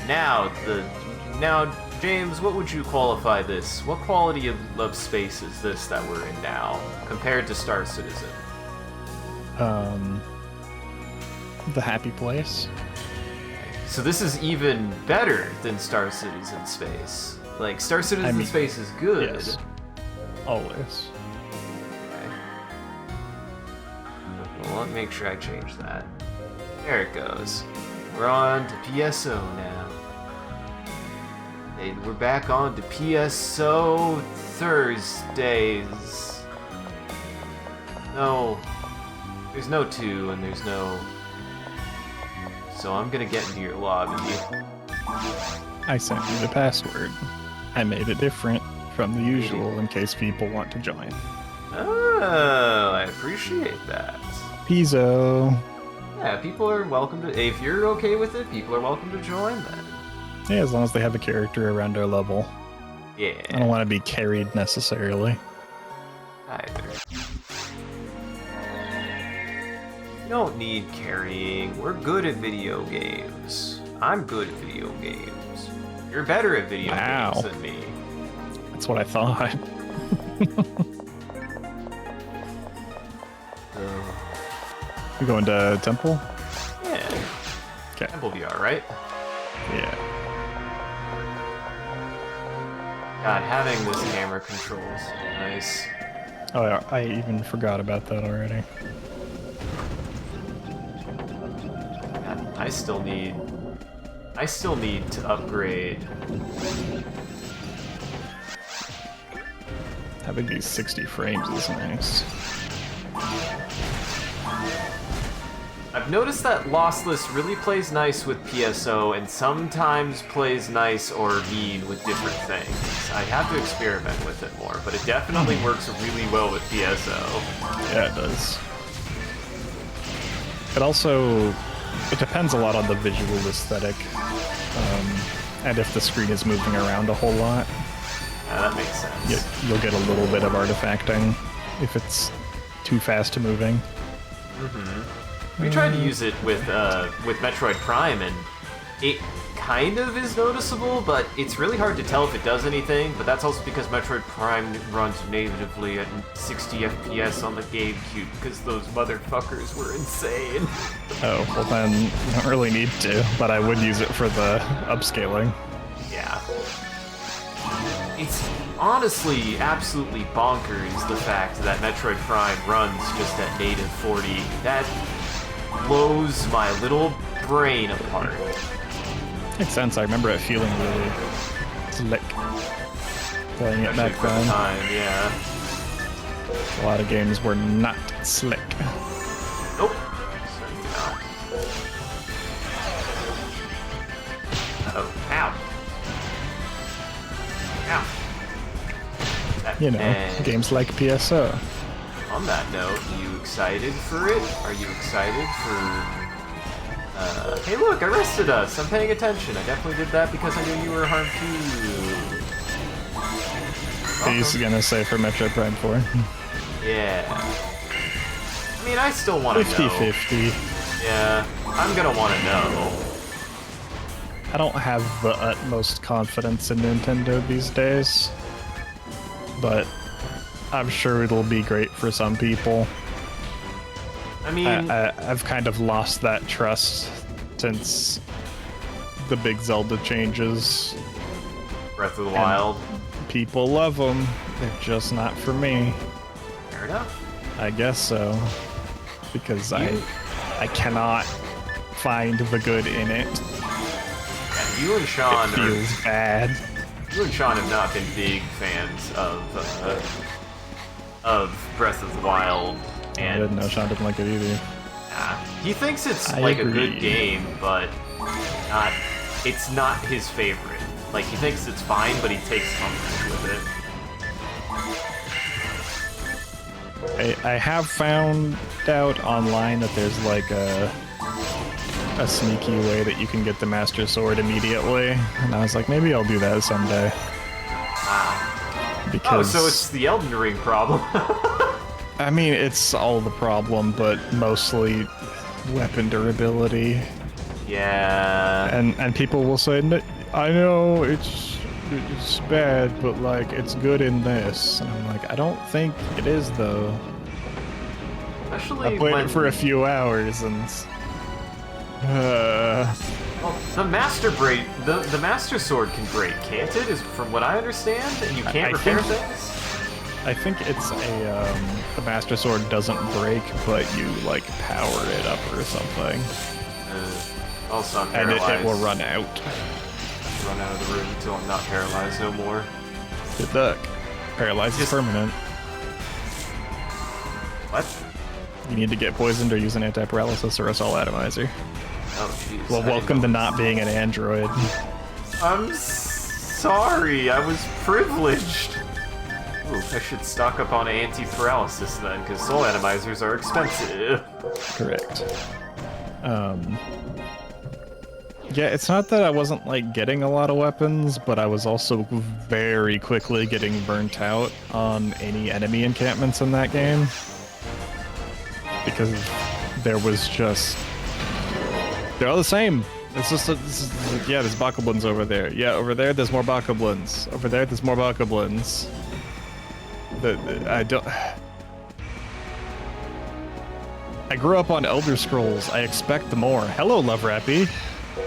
Now, James, what would you qualify this? What quality of space is this that we're in now compared to Star Citizen? The happy place. So this is even better than Star Citizen space. Like, Star Citizen space is good. Yes. Always. Okay. Well, let me make sure I change that. There it goes. We're on to PSO now. Hey, we're back on to PSO Thursdays. No. There's no 2 and there's no... So I'm gonna get into your lobby. I sent you the password. I made it different from the usual in case people want to join. Oh, I appreciate that. Pizzo. Yeah, people are welcome to... If you're okay with it, people are welcome to join then. Yeah, as long as they have a character around their level. Yeah. I don't want to be carried necessarily. Either. You don't need carrying. We're good at video games. I'm good at video games. You're better at video games than me. That's what I thought. We going to Temple? Yeah. Okay. Temple VR, right? Yeah. God, having this camera controls nice. Oh, I even forgot about that already. God, I still need to upgrade. Having these 60 frames is nice. I've noticed that lossless really plays nice with PSO and sometimes plays nice or mean with different things. I have to experiment with it more, but it definitely works really well with PSO. Yeah, it does. It depends a lot on the visual aesthetic, and if the screen is moving around a whole lot. Yeah, that makes sense. You'll get a little bit of artifacting if it's too fast moving. Mm-hmm. We tried to use it with Metroid Prime, and it kind of is noticeable, but it's really hard to tell if it does anything, but that's also because Metroid Prime runs natively at 60 FPS on the GameCube, because those motherfuckers were insane. Oh, well then, you don't really need to, but I would use it for the upscaling. Yeah. It's honestly absolutely bonkers, the fact that Metroid Prime runs just at native 40. That blows my little brain apart. Makes sense. I remember it feeling really slick playing it back then. Yeah. A lot of games were not slick. Nope. Oh, ow. Ow. You know, games like PSO. On that note, you excited for it? Are you excited for... hey look, I rested us! I'm paying attention. I definitely did that because I knew you were harmed too. He's gonna say for Metroid Prime 4. Yeah. I mean, I still want to know. 50-50. Yeah, I'm gonna want to know. I don't have the utmost confidence in Nintendo these days, but I'm sure it'll be great for some people. I mean... I've kind of lost that trust since the big Zelda changes. Breath of the Wild. People love them. They're just not for me. Fair enough. I guess so. Because I cannot find the good in it. Yeah, you and Sean it feels bad. You and Sean have not been big fans of Breath of the Wild. And I didn't know Sean didn't like it either. He thinks it's I like agree. a good game, but it's not his favorite. Like, he thinks it's fine, but he takes umbrage with it. I have found out online that there's like a sneaky way that you can get the Master Sword immediately, and I was like, maybe I'll do that someday. Because... Oh, so it's the Elden Ring problem. I mean, it's all the problem, but mostly weapon durability. Yeah. And people will say, "No, I know it's bad, but like it's good in this." And I'm like, I don't think it is though. Especially I played when it for a few hours and. well, the the Master Sword can break, can't it? Is from what I understand, and you can't repair things. I think it's the Master Sword doesn't break, but you like power it up or something. Also, I'm and paralyzed. it will run out. Run out of the room until I'm not paralyzed no more. Good luck. Paralyzed is permanent. What? You need to get poisoned or use an anti-paralysis or a soul atomizer. Oh, jeez. Well, welcome to not being an android. I'm sorry, I was privileged. Ooh, I should stock up on anti-paralysis then, because soul atomizers are expensive. Correct. Yeah, it's not that I wasn't, like, getting a lot of weapons, but I was also very quickly getting burnt out on any enemy encampments in that game. Because there was just... They're all the same. It's just, yeah, there's bokoblins over there. Yeah, over there, there's more bokoblins. Over there, there's more bokoblins. I don't... I grew up on Elder Scrolls. I expect more. Hello, Love Rappy.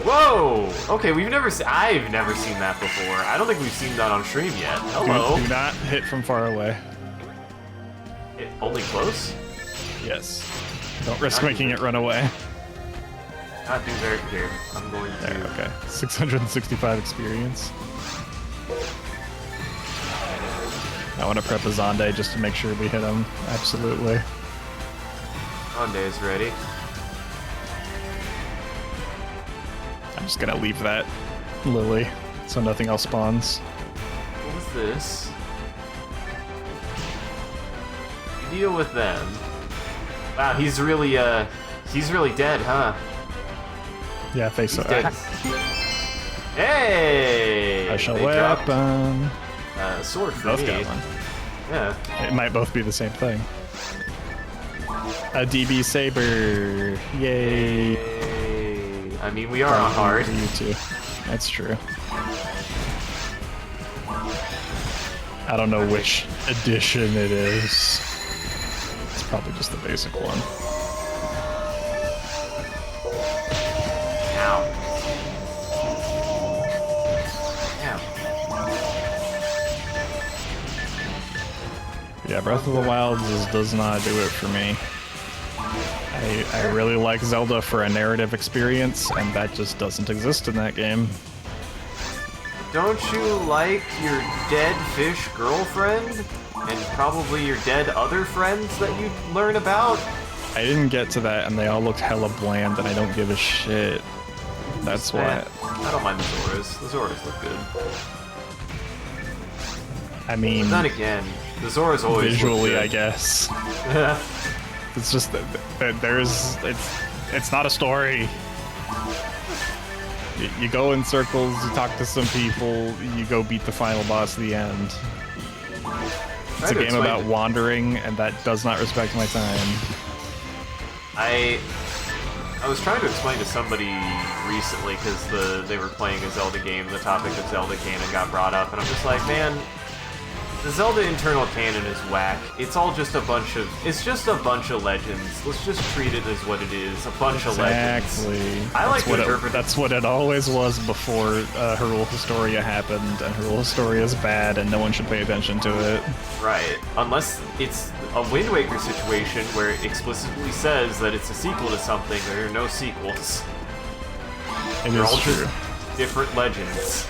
Whoa! Okay, I've never seen that before. I don't think we've seen that on stream yet. Hello. Do not hit from far away. Only close? Yes. Don't risk making it run away. Not do very here. I'm going to. There, okay. 665 experience. I want to prep a Zonde just to make sure we hit him. Absolutely. Zonde's ready. I'm just gonna leave that Lily so nothing else spawns. What was this? You deal with them. Wow, he's really dead, huh? Yeah, face so. Hey! I shall weapon. Sword for both me. got one. Yeah. It might both be the same thing. A DB Saber. Yay. Hey. I mean, we are on hard. You too. That's true. I don't know which edition it is. It's probably just the basic one. Ow. Ow. Yeah, Breath of the Wild just does not do it for me. I really like Zelda for a narrative experience, and that just doesn't exist in that game. Don't you like your dead fish girlfriend? And probably your dead other friends that you learn about? I didn't get to that, and they all looked hella bland, and I don't give a shit. That's why. I don't mind the Zoras. The Zoras look good. I mean, But then again, the Zoras always visually, look I good. guess. It's just that it's not a story. You go in circles, you talk to some people, you go beat the final boss at the end. It's a game about wandering, and that does not respect my time. I was trying to explain to somebody recently because they were playing a Zelda game, the topic of Zelda canon got brought up, and I'm just like, man, the Zelda internal canon is whack. It's just a bunch of legends. Let's just treat it as what it is, a bunch of legends. Exactly. I like to interpret. That's what it always was before Hyrule Historia happened, and Hyrule Historia is bad, and no one should pay attention to it. Right. Unless it's a Wind Waker situation where it explicitly says that it's a sequel to something, there are no sequels. They're all true. just different legends.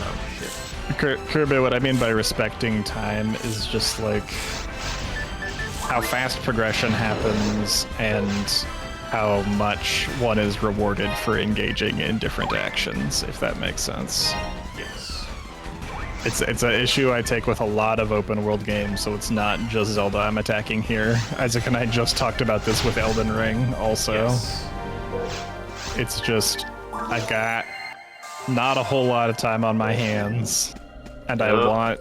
Oh, shit. Kirby, what I mean by respecting time is just like how fast progression happens and how much one is rewarded for engaging in different actions, if that makes sense. Yes. It's an issue I take with a lot of open world games, so it's not just Zelda I'm attacking here. Isaac and I just talked about this with Elden Ring also. Yes. It's just, I got not a whole lot of time on my hands, and I want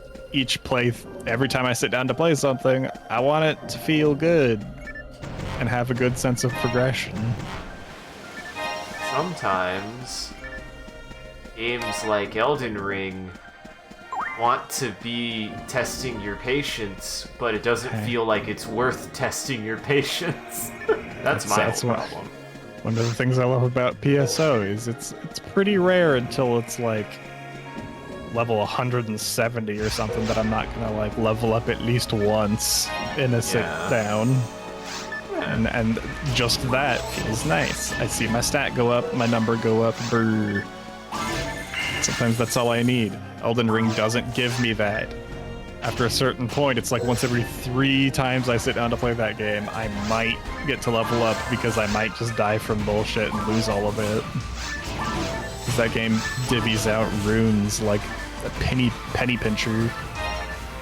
every time I sit down to play something, I want it to feel good and have a good sense of progression. It's sometimes games like Elden Ring want to be testing your patience, but it doesn't feel like it's worth testing your patience. That's my problem. One of the things I love about PSO is it's pretty rare until it's like level 170 or something that I'm not gonna like level up at least once in a sit down. And just that feels nice. I see my stat go up, my number go up, brr. Sometimes that's all I need. Elden Ring doesn't give me that. After a certain point, it's like once every 3 times I sit down to play that game, I might get to level up because I might just die from bullshit and lose all of it. Because that game divvies out runes like a penny pincher.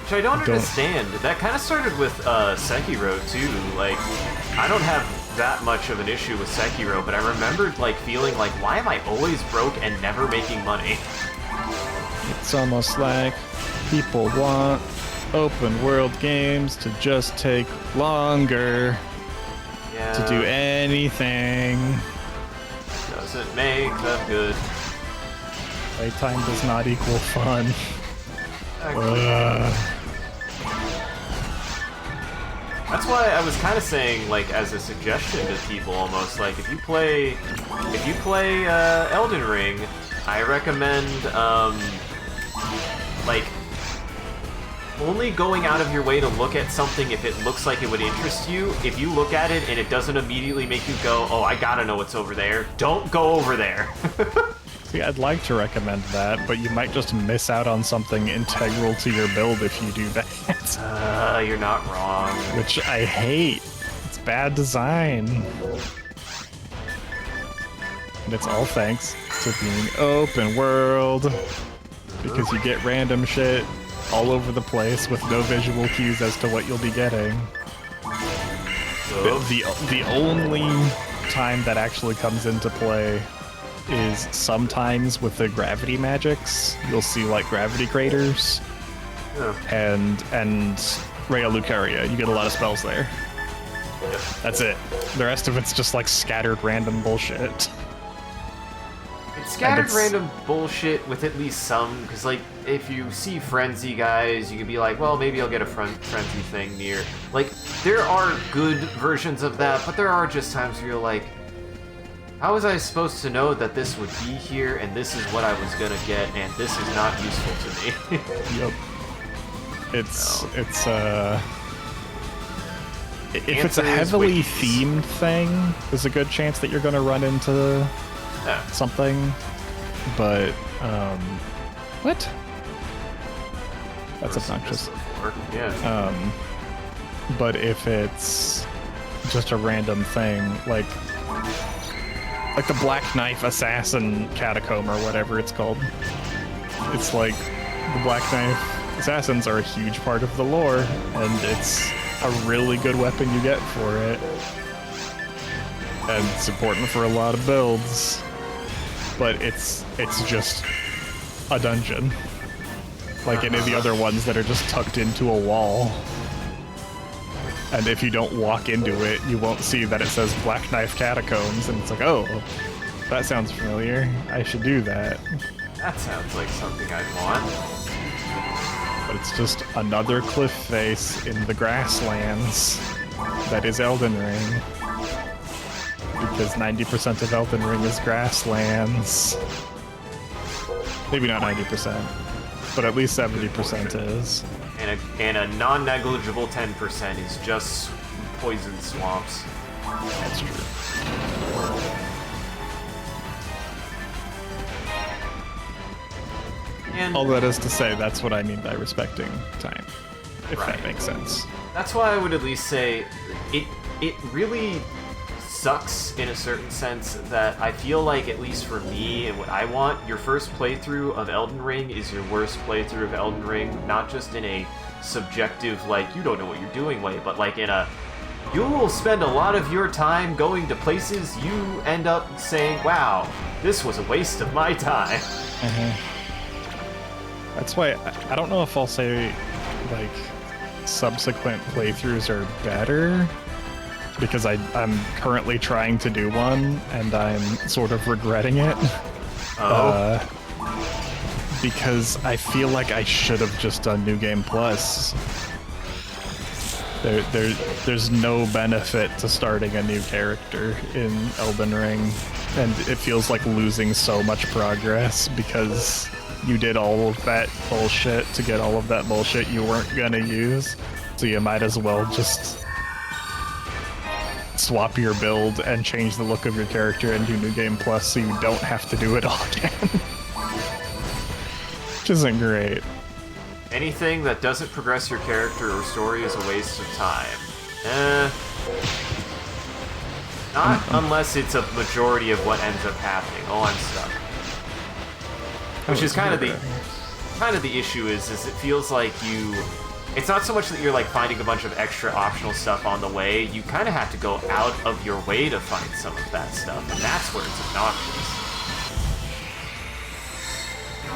Which I don't understand. That kind of started with Sekiro too. Like, I don't have that much of an issue with Sekiro, but I remembered like feeling like, why am I always broke and never making money? It's almost like people want open world games to just take longer to do anything. Doesn't make them good. Playtime does not equal fun. That's why I was kind of saying, like, as a suggestion to people, almost like if you play Elden Ring, I recommend like only going out of your way to look at something if it looks like it would interest you. If you look at it and it doesn't immediately make you go, "Oh, I gotta know what's over there," don't go over there. See, I'd like to recommend that, but you might just miss out on something integral to your build if you do that. You're not wrong. Which I hate. It's bad design. And it's all thanks to being open world. Because you get random shit all over the place with no visual cues as to what you'll be getting. The only time that actually comes into play is sometimes with the gravity magics. You'll see like gravity craters and Rhea Lucaria. You get a lot of spells there. Yep. That's it. The rest of it's just like scattered random bullshit. It's scattered random bullshit with at least some, because like if you see frenzy guys, you could be like, well, maybe I'll get a frenzy thing near. Like, there are good versions of that, but there are just times where you're like, how was I supposed to know that this would be here, and this is what I was gonna get, and this is not useful to me? Yep. If it's a heavily themed thing, there's a good chance that you're gonna run into something. But what? That's obnoxious. Yeah. But if it's just a random thing, like the Black Knife Assassin Catacomb or whatever it's called. It's like the Black Knife Assassins are a huge part of the lore, and it's a really good weapon you get for it. And it's important for a lot of builds. But it's just a dungeon. Like any of the other ones that are just tucked into a wall. And if you don't walk into it, you won't see that it says Black Knife Catacombs, and it's like, oh, that sounds familiar. I should do that. That sounds like something I'd want. But it's just another cliff face in the grasslands that is Elden Ring. Because 90% of Elden Ring is grasslands. Maybe not 90%, but at least 70% is. And a non-negligible 10% is just poison swamps. That's true. And all that is to say, that's what I mean by respecting time, if that makes sense. That's why I would at least say it really sucks in a certain sense that I feel like, at least for me and what I want, your first playthrough of Elden Ring is your worst playthrough of Elden Ring, not just in a subjective, like, you don't know what you're doing way, but like in a, you will spend a lot of your time going to places you end up saying, wow, this was a waste of my time. That's why I don't know if I'll say like subsequent playthroughs are better, because I'm currently trying to do one, and I'm sort of regretting it. Oh. Because I feel like I should have just done New Game Plus. There's no benefit to starting a new character in Elden Ring, and it feels like losing so much progress because you did all of that bullshit to get all of that bullshit you weren't gonna use, so you might as well just swap your build and change the look of your character and do New Game Plus so you don't have to do it all again. Which isn't great. Anything that doesn't progress your character or story is a waste of time. Not unless it's a majority of what ends up happening. Oh, I'm stuck. Which is kind of the issue is it feels like it's not so much that you're like finding a bunch of extra optional stuff on the way, you kind of have to go out of your way to find some of that stuff, and that's where it's obnoxious.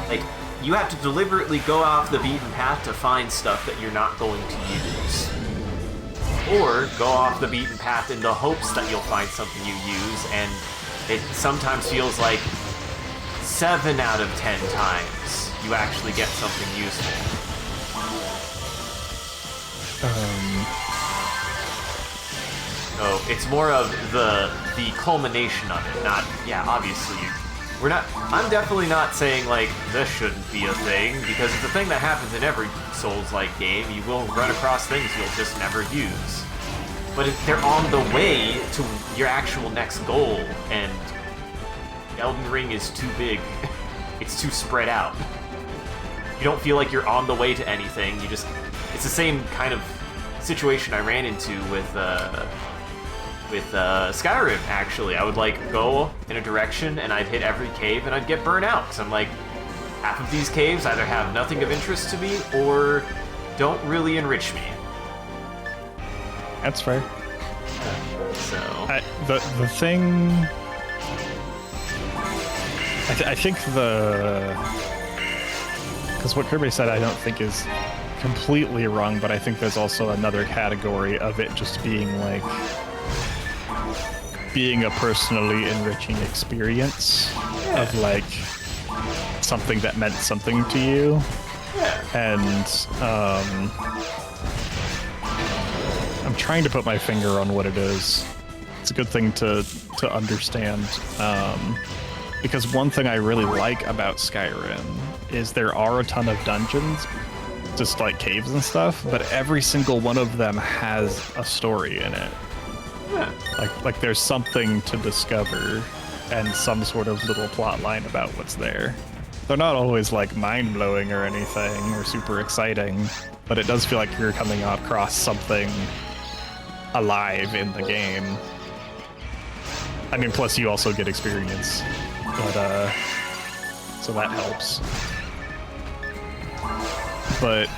Like, you have to deliberately go off the beaten path to find stuff that you're not going to use. Or go off the beaten path in the hopes that you'll find something you use, and it sometimes feels like 7 out of 10 times you actually get something useful. So it's more of the culmination of it, not, yeah, obviously I'm definitely not saying, like, this shouldn't be a thing, because it's a thing that happens in every Souls-like game. You will run across things you'll just never use. But they're on the way to your actual next goal, and Elden Ring is too big. It's too spread out. You don't feel like you're on the way to anything, it's the same kind of situation I ran into with Skyrim, actually. I would, like, go in a direction, and I'd hit every cave, and I'd get burnt out, because I'm like, half of these caves either have nothing of interest to me, or don't really enrich me. That's fair. So... the thing... I think because what Kirby said I don't think is completely wrong, but I think there's also another category of it just being, like, being a personally enriching experience of, like, something that meant something to you. And I'm trying to put my finger on what it is. It's a good thing to understand, because one thing I really like about Skyrim is there are a ton of dungeons, just like caves and stuff, but every single one of them has a story in it. Like there's something to discover and some sort of little plot line about what's there. They're not always like mind-blowing or anything or super exciting, but it does feel like you're coming across something alive in the game. I mean, plus you also get experience, but so that helps. But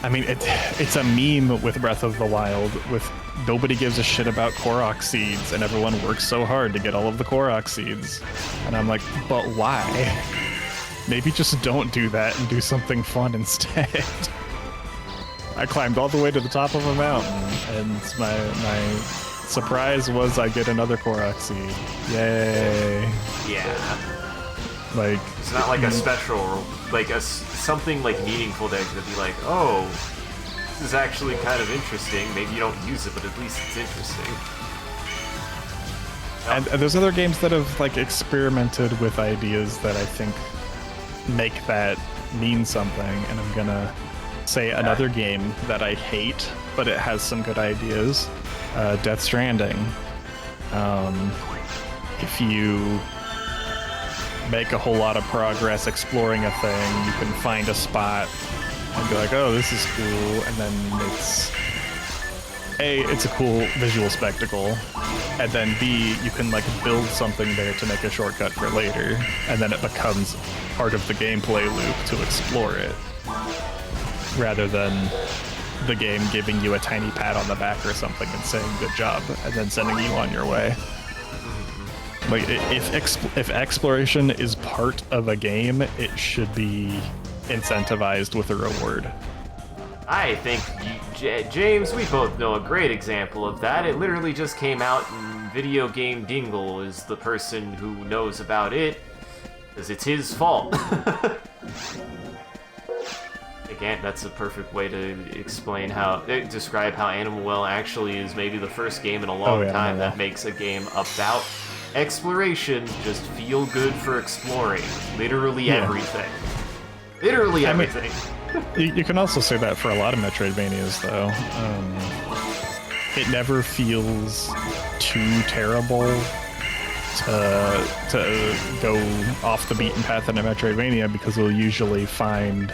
I mean, it's a meme with Breath of the Wild, with nobody gives a shit about Korok seeds, and everyone works so hard to get all of the Korok seeds. And I'm like, but why? Maybe just don't do that and do something fun instead. I climbed all the way to the top of a mountain, and my surprise was I get another Korok seed. Yay! Yeah. Like, it's not like a special, like something like meaningful there to be like, oh, this is actually kind of interesting. Maybe you don't use it, but at least it's interesting. And there's other games that have like experimented with ideas that I think make that mean something, and I'm gonna say another game that I hate, but it has some good ideas. Death Stranding. If you make a whole lot of progress exploring a thing, you can find a spot and be like, oh, this is cool, and then it's a cool visual spectacle, and then B, you can like build something there to make a shortcut for later, and then it becomes part of the gameplay loop to explore it, rather than the game giving you a tiny pat on the back or something and saying good job, and then sending you on your way. Like, if exploration is part of a game, it should be incentivized with a reward. I think, James, we both know a great example of that. It literally just came out, and Video Game Dingle is the person who knows about it, because it's his fault. Again, that's a perfect way to describe how Animal Well actually is maybe the first game in a long time that makes a game about exploration just feel good for exploring. Literally everything. Literally everything. You can also say that for a lot of Metroidvanias, though. It never feels too terrible to go off the beaten path in a Metroidvania, because you'll usually find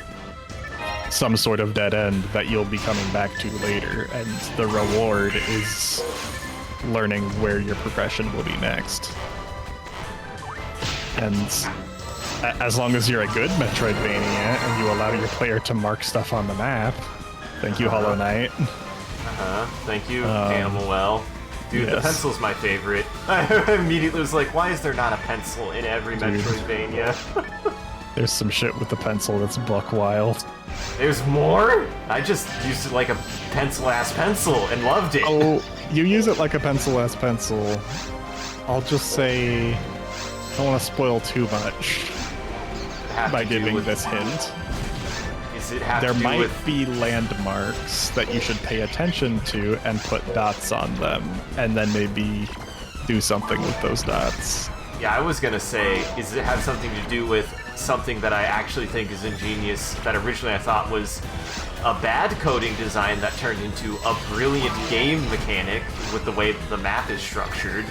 some sort of dead end that you'll be coming back to later, and the reward is learning where your progression will be next. And as long as you're a good Metroidvania and you allow your player to mark stuff on the map, thank you, Hollow Knight. Thank you, Animal Well. Dude, the pencil's my favorite. I immediately was like, why is there not a pencil in every Metroidvania? There's some shit with the pencil that's buck wild. There's more? I just used it like a pencil-ass pencil and loved it. Oh, you use it like a pencil-ass pencil. I'll just say, I don't want to spoil too much by giving this hint. Does it have there to do might with... be landmarks that you should pay attention to and put dots on them, and then maybe do something with those dots. Yeah, I was gonna say, does it have something to do with something that I actually think is ingenious, that originally I thought was a bad coding design that turned into a brilliant game mechanic with the way the map is structured?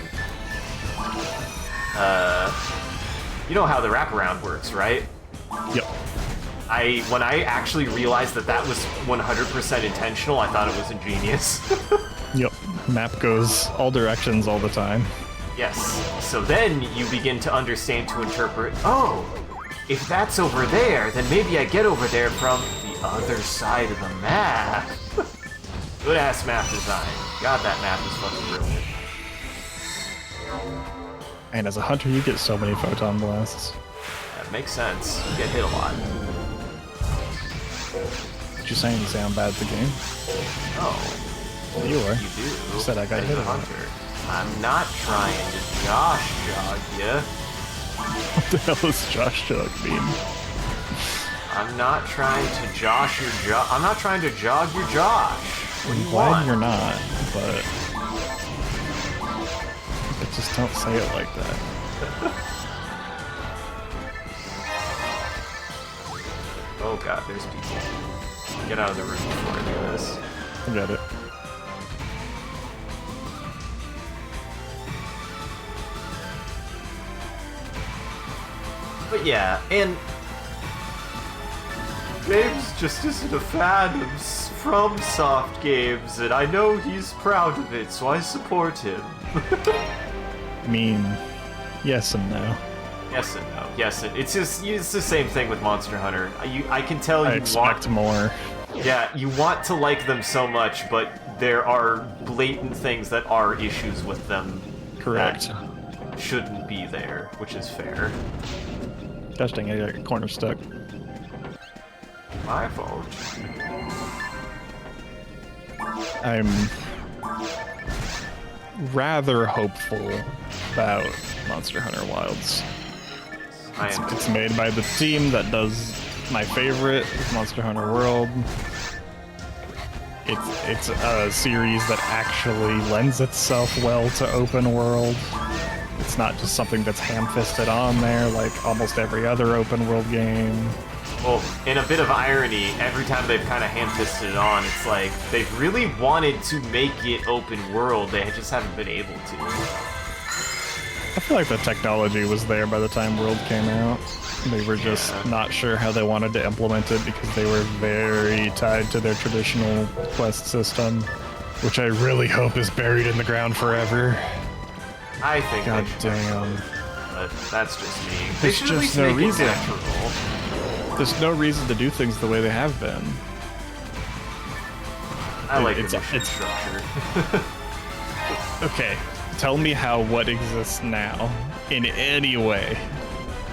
You know how the wraparound works, right? Yep. When I actually realized that that was 100% intentional, I thought it was ingenious. Yep. Map goes all directions all the time. Yes. So then you begin to understand, to interpret, oh, if that's over there, then maybe I get over there from the other side of the map. Good-ass map design. God, that map is fucking brilliant. And as a hunter, you get so many photon blasts. That makes sense. You get hit a lot. What you saying? You say I'm bad at the game? Oh. You are. You do. You said I got hit a lot. Hunter. I'm not trying to Josh jog ya. What the hell does Josh jog mean? I'm not trying to Josh your Josh. I'm not trying to jog your Josh. What do you Glad want? you're not, but just don't say it like that. Oh god, there's people. Get out of the room before I do this. I got it. But yeah, and James just isn't a fan of FromSoft games, and I know he's proud of it, so I support him. I mean, yes and no. Yes and no. Yes, and it's the same thing with Monster Hunter. I can tell I you expect more. Yeah, you want to like them so much, but there are blatant things that are issues with them. Correct. That shouldn't be there, which is fair. Gosh dang, I got your corner stuck. My fault. I'm rather hopeful about Monster Hunter Wilds. It's made by the team that does my favorite, Monster Hunter World. It's a series that actually lends itself well to open world. It's not just something that's ham-fisted on there like almost every other open world game. Well, in a bit of irony, every time they've kind of ham-fisted it on, it's like they've really wanted to make it open world, they just haven't been able to. I feel like the technology was there by the time World came out. They were just not sure how they wanted to implement it because they were very tied to their traditional quest system, which I really hope is buried in the ground forever. I think God they should, damn. but that's just me. They There's should at least just no make reason. it natural. There's no reason to do things the way they have been. I like it's structure. Okay, tell me how what exists now, in any way,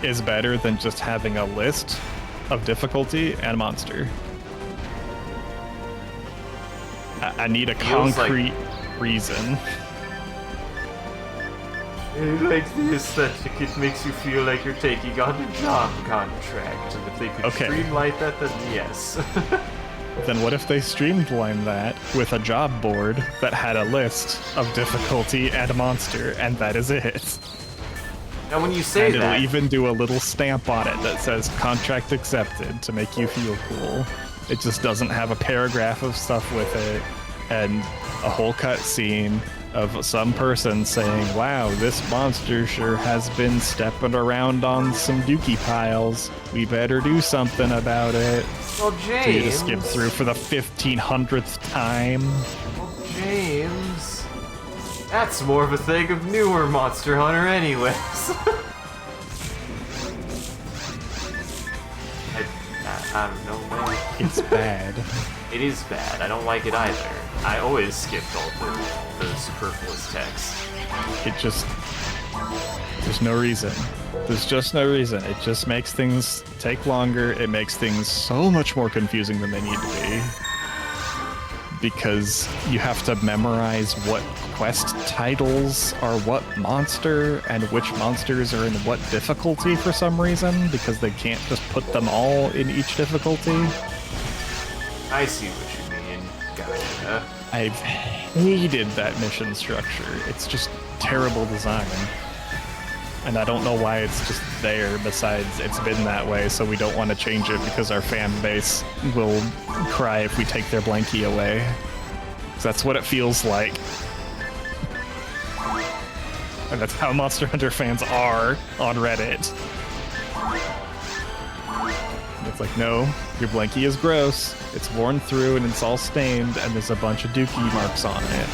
is better than just having a list of difficulty and monster. I need a Feels like- concrete reason. Like this, that it makes you feel like you're taking on a job contract, and if they could Okay. streamline that, then yes. Then what if they streamlined that with a job board that had a list of difficulty and a monster, and that is it? Now, when you say And it'll that, even do a little stamp on it that says contract accepted to make you feel cool. It just doesn't have a paragraph of stuff with it and a whole cutscene of some person saying, wow, this monster sure has been stepping around on some dookie piles. We better do something about it. well, So you just skip James, through for the 1500th time. James, that's more of a thing of newer Monster Hunter, anyways. I don't know, man. It's bad. It is bad. I don't like it either. I always skipped all the superfluous text. It just... There's no reason. There's just no reason. It just makes things take longer. It makes things so much more confusing than they need to be. Because you have to memorize what quest titles are what monster and which monsters are in what difficulty for some reason, because they can't just put them all in each difficulty. I see what you mean. Gotcha. I've hated that mission structure. It's just terrible design. And I don't know why it's just there, besides it's been that way, so we don't want to change it because our fan base will cry if we take their blankie away. 'Cause that's what it feels like. And that's how Monster Hunter fans are on Reddit. It's like, no, your blankie is gross. It's worn through and it's all stained, and there's a bunch of dookie marks on it.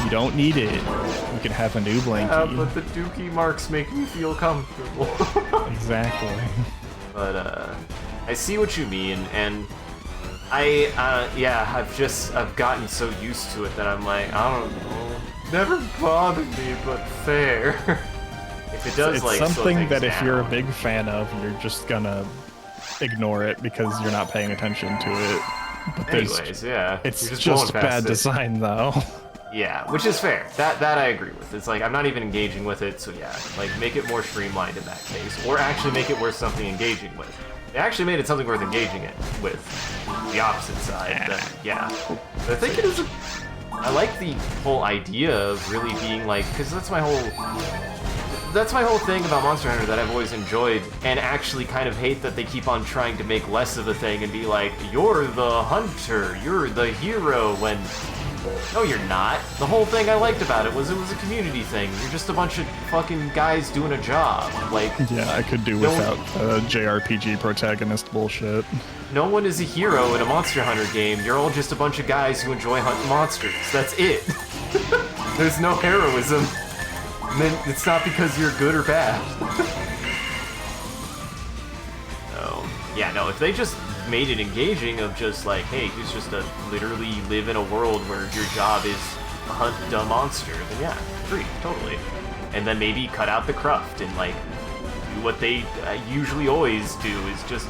You don't need it. You can have a new blankie. But the dookie marks make me feel comfortable. Exactly. But, I see what you mean, and I've gotten so used to it that I'm like, I don't know. Never bothered me, but fair. If it does, It's like, slow something things that if you're a down. big fan of, you're just gonna ignore it because you're not paying attention to it. But Anyways, yeah. it's you're just blowing past bad it. design, though. Yeah, which is fair. That I agree with. It's like, I'm not even engaging with it, so yeah. Like, make it more streamlined in that case. Or actually make it worth something engaging with. They actually made it something worth engaging it with. The opposite side, then, yeah. But I think it is I like the whole idea of really being like, because that's my whole thing about Monster Hunter that I've always enjoyed, and actually kind of hate that they keep on trying to make less of a thing and be like, you're the hunter, you're the hero, when no, you're not. The whole thing I liked about it was a community thing. You're just a bunch of fucking guys doing a job. Like, Yeah, I could do No- without JRPG protagonist bullshit. no one is a hero in a Monster Hunter game. You're all just a bunch of guys who enjoy hunting monsters. That's it. There's no heroism. And then it's not because you're good or bad. No, if they just made it engaging of just like, hey, he's just literally live in a world where your job is hunt a monster, then yeah, agree, totally. And then maybe cut out the cruft and like do what they usually always do, is just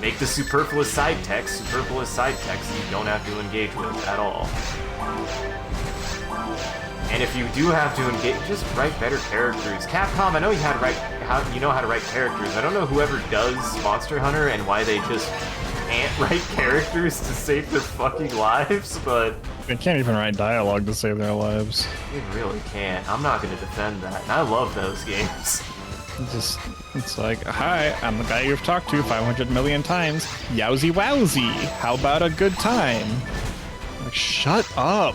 make the superfluous side text that you don't have to engage with at all. And if you do have to engage, just write better characters. Capcom, I know you know how to write characters. I don't know whoever does Monster Hunter and why they just can't write characters to save their fucking lives, but They can't even write dialogue to save their lives. they really can't. I'm not gonna defend that. And I love those games. It's like, hi, I'm the guy you've talked to 500 million times. Yowzy wowzy. How about a good time? Like, shut up.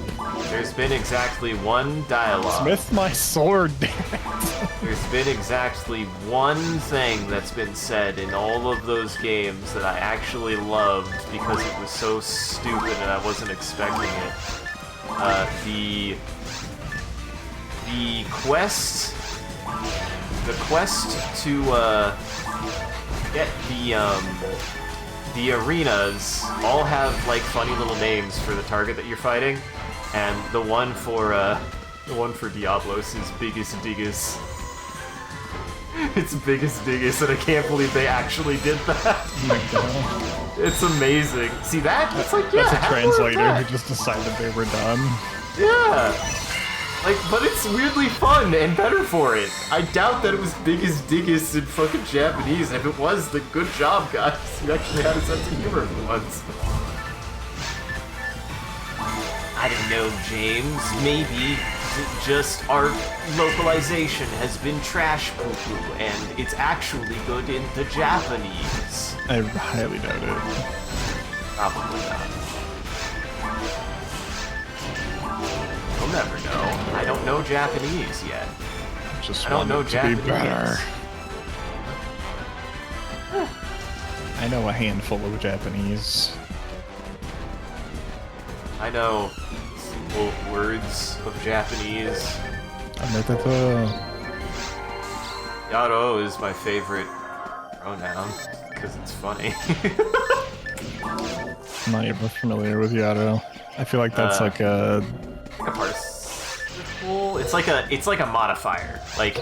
There's been exactly one dialogue. Smith my sword, damn it. There's been exactly one thing that's been said in all of those games that I actually loved because it was so stupid and I wasn't expecting it. The quest to get the arenas all have like funny little names for the target that you're fighting, and the one for Diablos is Biggest Diggus. It's biggest dingus, and I can't believe they actually did that. Oh my god. It's amazing. See that? It's like, yeah, That's a have more of translator that. who just decided they were done. Yeah. Like, but it's weirdly fun and better for it. I doubt that it was biggest dingus in fucking Japanese. And if it was, then good job, guys. You actually had a sense of humor for once. I don't know, James. Maybe just our localization has been trash poo-poo, and it's actually good in the Japanese. I highly doubt it. Probably not. You'll never know. I don't know Japanese yet. Just I don't want know it to Japanese. be better. I know a handful of Japanese. I know simple words of Japanese. Yaro is my favorite pronoun because it's funny. I'm not even familiar with Yaro. I feel like that's like a Like a participle. It's like a modifier. Like,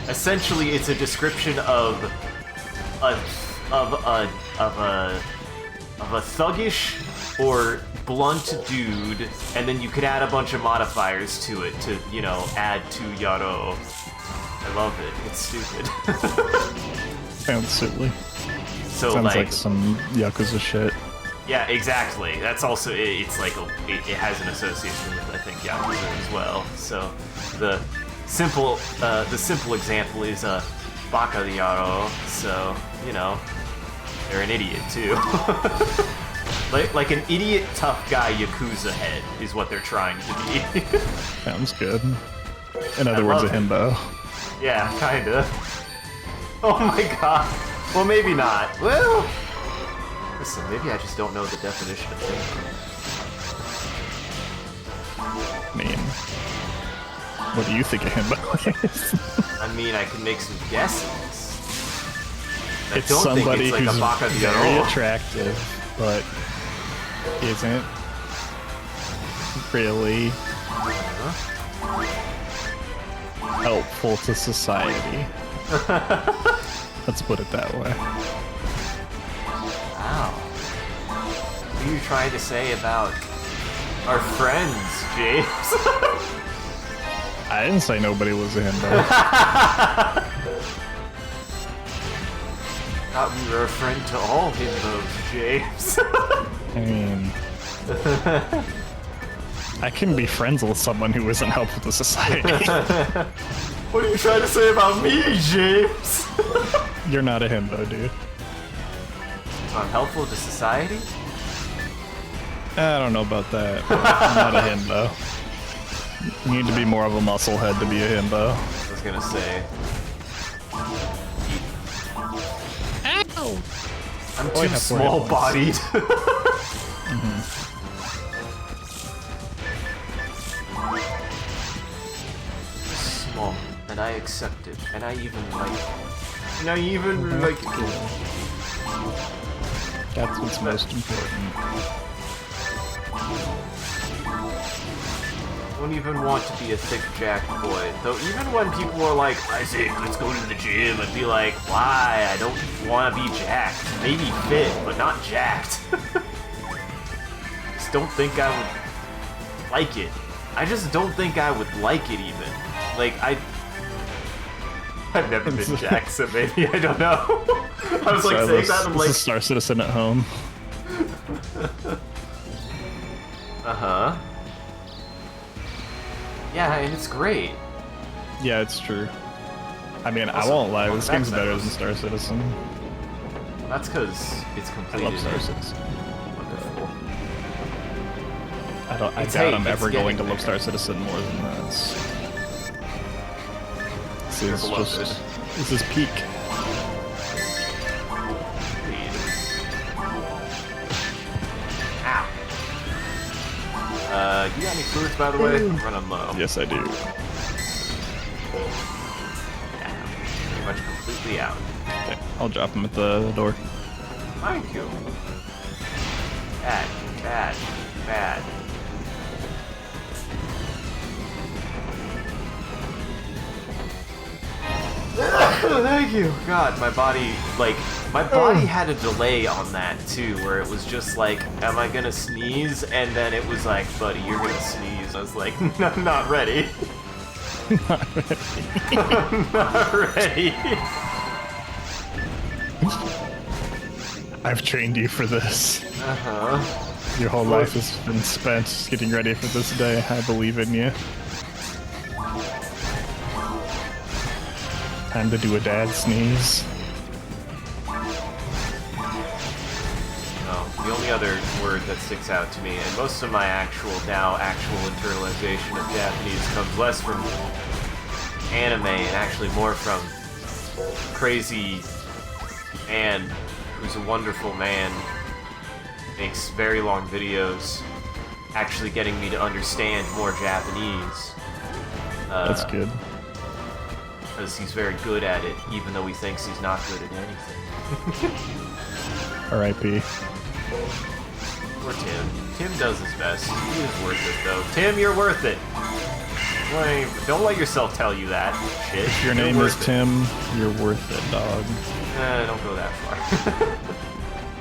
essentially, it's a description of a thuggish or blunt dude, and then you could add a bunch of modifiers to it to, you know, add to Yaro. I love it. It's stupid. sounds silly. So Sounds like some Yakuza shit. yeah, exactly. That's also it's like it has an association with, I think, Yakuza as well. So the simple example is Baka de Yaro. So, you know, they're an idiot too. like an idiot tough guy Yakuza head is what they're trying to be. Sounds good. In other words, a love it. himbo. Yeah, kinda. Oh my god. Well, maybe not. Well, listen, maybe I just don't know the definition of himbo. I mean, what do you think a himbo is? I mean, I can make some guesses. I It's don't somebody think it's like who's a Baka de very Yaro. attractive, but isn't really helpful to society. Let's put it that way. Wow. What are you trying to say about our friends, James? I didn't say nobody was a himbo. Thought we were a friend to all himbos, James. I mean, I can be friends with someone who isn't helpful to society. What are you trying to say about me, James? You're not a himbo, dude. So I'm helpful to society? I don't know about that. But I'm not a himbo. You need to be more of a musclehead to be a himbo. I was gonna say. Ow! I'm Oh, I too have 4 hit small-bodied. Small, and I accept it, and I even like it. And I even like it. That's what's most important. Don't even want to be a thick jack boy. Though even when people are like, Isaac, let's go to the gym, I'd be like, why? I don't want to be jacked. Maybe fit, but not jacked. Just don't think I would like it. I just don't think I would like it even. Like, I've never been jacked, so maybe, I don't know. I was like saying that, I'm This like, is Star Citizen at home. uh-huh. Yeah, and it's great. Yeah, it's true. I mean, I Also, won't lie, well, this the game's back better knows. than Star Citizen. That's because it's I completed. love Star Citizen. Wonderful. I doubt It's- I'm it's ever going to getting love there. Star Citizen more than this. You're This is beloved. just... This is peak. Ow. You got any fluids, by the way? I'm running low. Yes, I do. Yeah, pretty much completely out. Okay, I'll drop him at the door. Thank you. Bad, bad, bad. Thank you. God, my body, like, my body had a delay on that too, where it was just like, am I gonna sneeze? And then it was like, buddy, you're gonna sneeze. I was like, no, I'm not ready. Not ready. I'm not ready. I've trained you for this. Uh-huh. Your whole life has been spent getting ready for this day. I believe in you. Time to do a dad sneeze. Oh, the only other word that sticks out to me, and most of my actual internalization of Japanese comes less from anime and actually more from crazy Anne, who's a wonderful man, makes very long videos, actually getting me to understand more Japanese. That's good. Because he's very good at it, even though he thinks he's not good at anything. R.I.P. Or Tim. Tim does his best. He is worth it, though. Tim, you're worth it! Don't let yourself tell you that shit. If your name is Tim, you're worth it, dog. Don't go that far.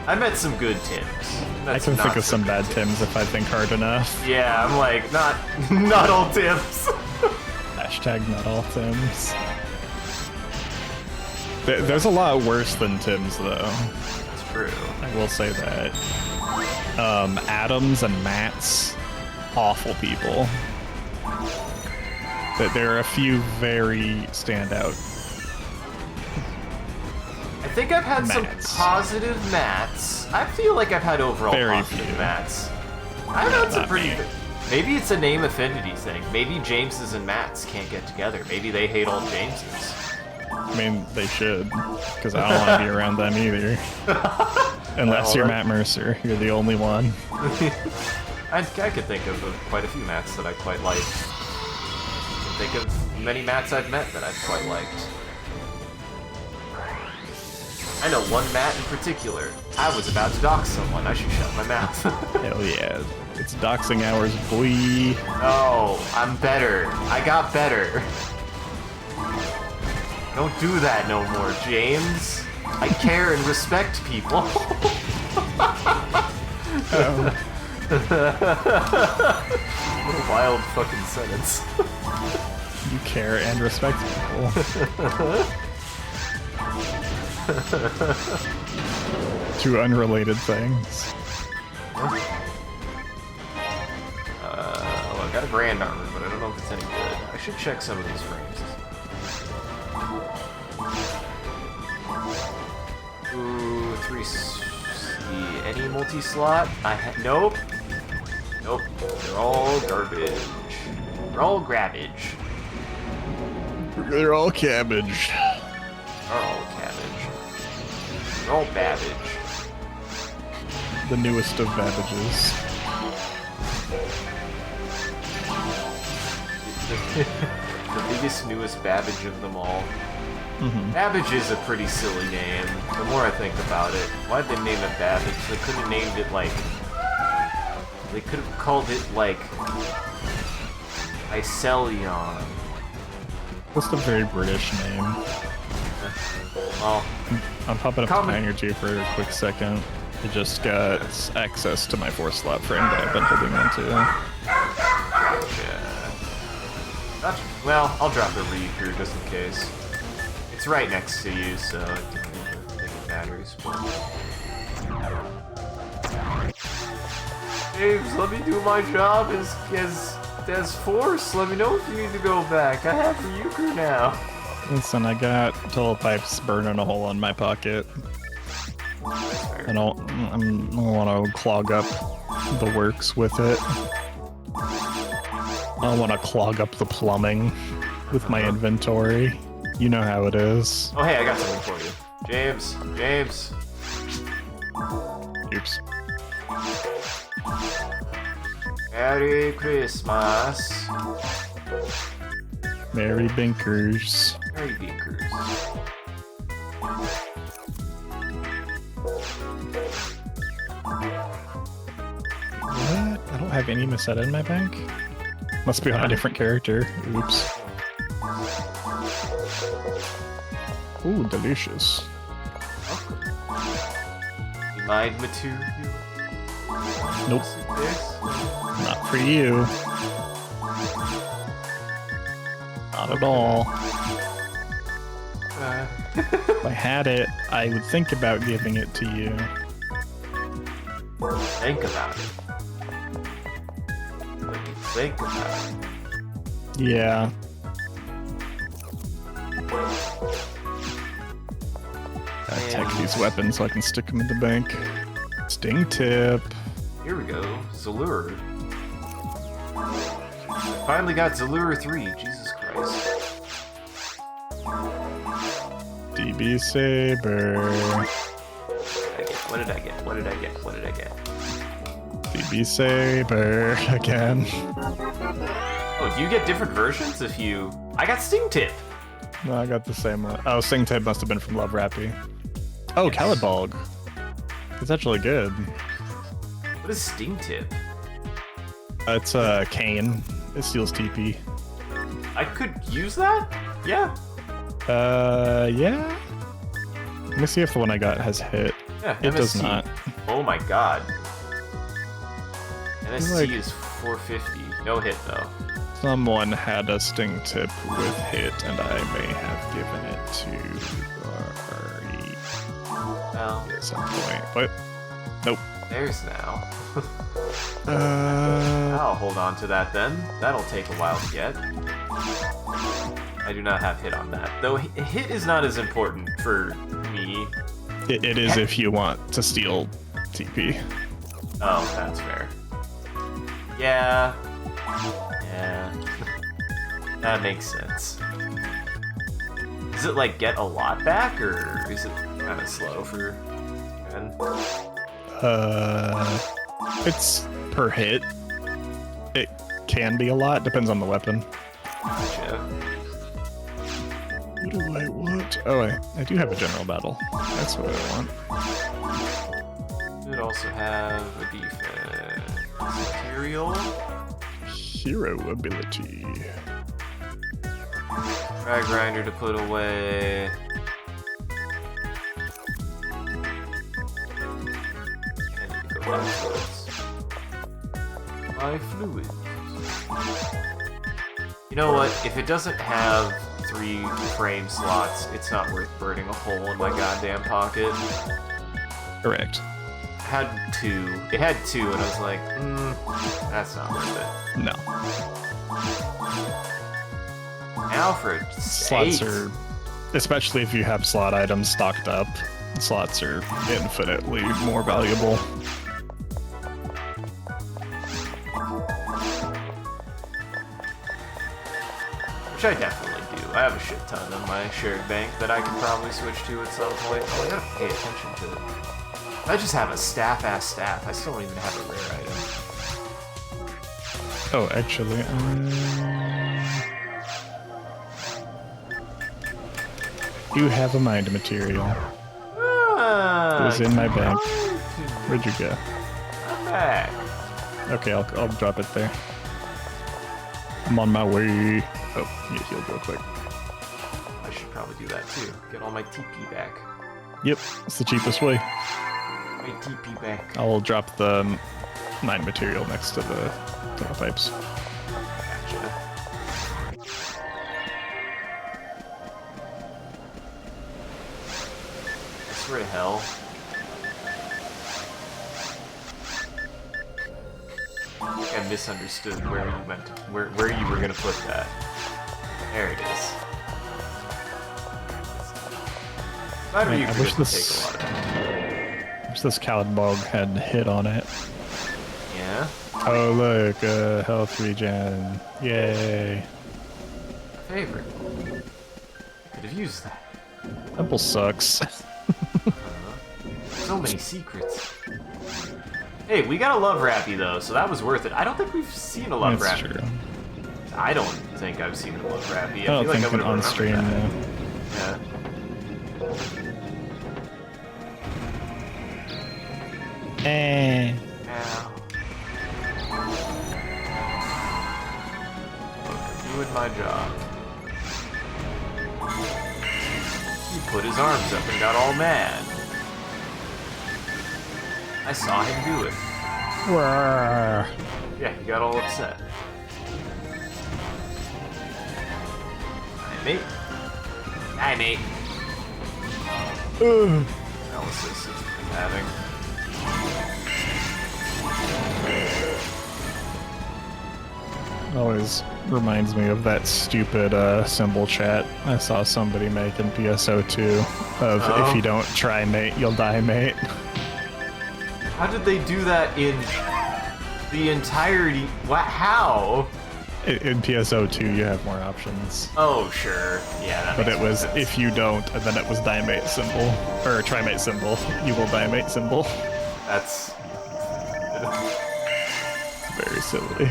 I met some good Tims. I can think of some bad Tims if I think hard enough. Yeah, I'm like, not all Tims. Hashtag not all Tims. There's a lot worse than Tims, though. That's true. I will say that. Adams and Matts, awful people. There are a few very standout. I think I've had Mats. some positive Mats. I feel like I've had overall Very positive few. Mats. I've had some not pretty. me. Maybe it's a name affinity thing. Maybe Jameses and Mats can't get together. Maybe they hate all Jameses. I mean, they should, because I don't want to be around them either. Unless you're Matt Mercer, you're the only one. I could think of quite a few Mats that I quite like. Think of many Mats I've met that I've quite liked. I know one Matt in particular. I was about to dox someone. I should shut my mouth. Hell yeah. It's doxing hours, boy. Oh, I'm better. I got better. Don't do that no more, James. I care and respect people. What a wild fucking sentence. You care and respect people. Two unrelated things. Oh, I got a grand armor, but I don't know if it's any good. I should check some of these frames. Ooh, 3C. Any multi-slot? Nope. Nope. They're all garbage. They're all grabbage. They're all cabbage. They're all cabbage. They're all babbage. The newest of babbages. The biggest, newest Babbage of them all. Mm-hmm. Babbage is a pretty silly name, the more I think about it. Why'd they name it Babbage? They could have named it, like... They could have called it, like... Icelion. That's a very British name. Well... I'm popping up to Pioneer G for a quick second. I just got access to my 4-slot frame that I've been holding on to. Gotcha. Well, I'll drop the read here just in case. It's right next to you, so I think of batteries. But... James, let me do my job as Force. Let me know if you need to go back. I have the euchre now. Listen, I got telepipes burning a hole in my pocket. I don't want to clog up the works with it. I don't want to clog up the plumbing with my inventory. You know how it is. Oh, hey, I got something for you. James. Oops. Merry Christmas. Merry Binkers. Merry Beakers. What? I don't have any Meseta in my bank? Must be on a different character. Oops. Ooh, delicious. You mind material? Nope. This? Not for you. Not at all. If I had it, I would think about giving it to you. Think about it. What do you think about it? Yeah. I tech these weapons so I can stick them in the bank. Sting tip. Here we go. Zalure. Finally got Zalure 3. Jesus Christ. DB Saber. What did I get? What did I get? What did I get? DB Saber again. Oh, do you get different versions if you... I got Sting Tip! No, I got the same one. Oh, Sting Tip must have been from Love Rappy. Oh, yes. Calibog. It's actually good. What is Sting Tip? It's Kane. It steals TP. I could use that? Yeah. Yeah? Let me see if the one I got has hit. Yeah, it MST. Does not. Oh my god. MST like... is 450. No hit, though. Someone had a Sting Tip with hit, and I may have given it to Bari Well, at some point. But, nope. There's now. I'll hold on to that then. That'll take a while to get. I do not have hit on that. Though hit is not as important for me. It is if you want to steal TP. Oh, that's fair. Yeah. Yeah. That makes sense. Does it, like, get a lot back, or is it kind of slow for men? It's per hit. It can be a lot, depends on the weapon. Gotcha. What do I want? Oh, I do have a general battle. That's what I want. It also have a defense material. Hero ability. Drag grinder to put away. And go backwards. My fluids. You know what? If it doesn't have 3 frame slots, it's not worth burning a hole in my goddamn pocket. Correct. Had 2. It had 2, and I was like, that's not worth it. No. Now for slots are, especially if you have slot items stocked up, slots are infinitely more valuable. Which I definitely do. I have a shit ton on my shared bank that I could probably switch to at some point. Oh, I gotta pay attention to it. I just have a staff-ass staff. I still don't even have a rare item. Oh, actually, you have a mind material. It was in my bank. Where'd you go? I'm back. Okay, I'll drop it there. I'm on my way. Oh, you get healed real quick. I should probably do that too. Get all my TP back. Yep, it's the cheapest way. My TP back. I'll drop the mind material next to the tunnel pipes. Gotcha. I swear to hell. I think I misunderstood where you meant to, where you were gonna put that. There it is. Battery I wish this. take a lot of time. I wish this Calibog had hit on it. Yeah. Oh look, health regen! Yay! Favorite. Could have used that. Temple sucks. So many secrets. Hey, we got a Love Rappy though, so that was worth it. I don't think we've seen a Love That's Rappy. true. I don't think I've seen a Love Rappy. I don't feel think like I would on stream. No. Yeah. Eh. Ow. Look, I'm doing my job. You put his arms up and got all mad. I saw him do it. Rawr. Yeah, he got all upset. Hi, mate. Hi, mate. Analysis is having. Always reminds me of that stupid symbol chat I saw somebody make in PSO2 of if you don't try mate, you'll die mate. How did they do that in the entirety? What? How? In PSO2 you have more options. Oh, sure. Yeah, that But makes it was sense. if you don't, and then it was die mate symbol, or try mate symbol, you will die mate symbol. That's... Very silly.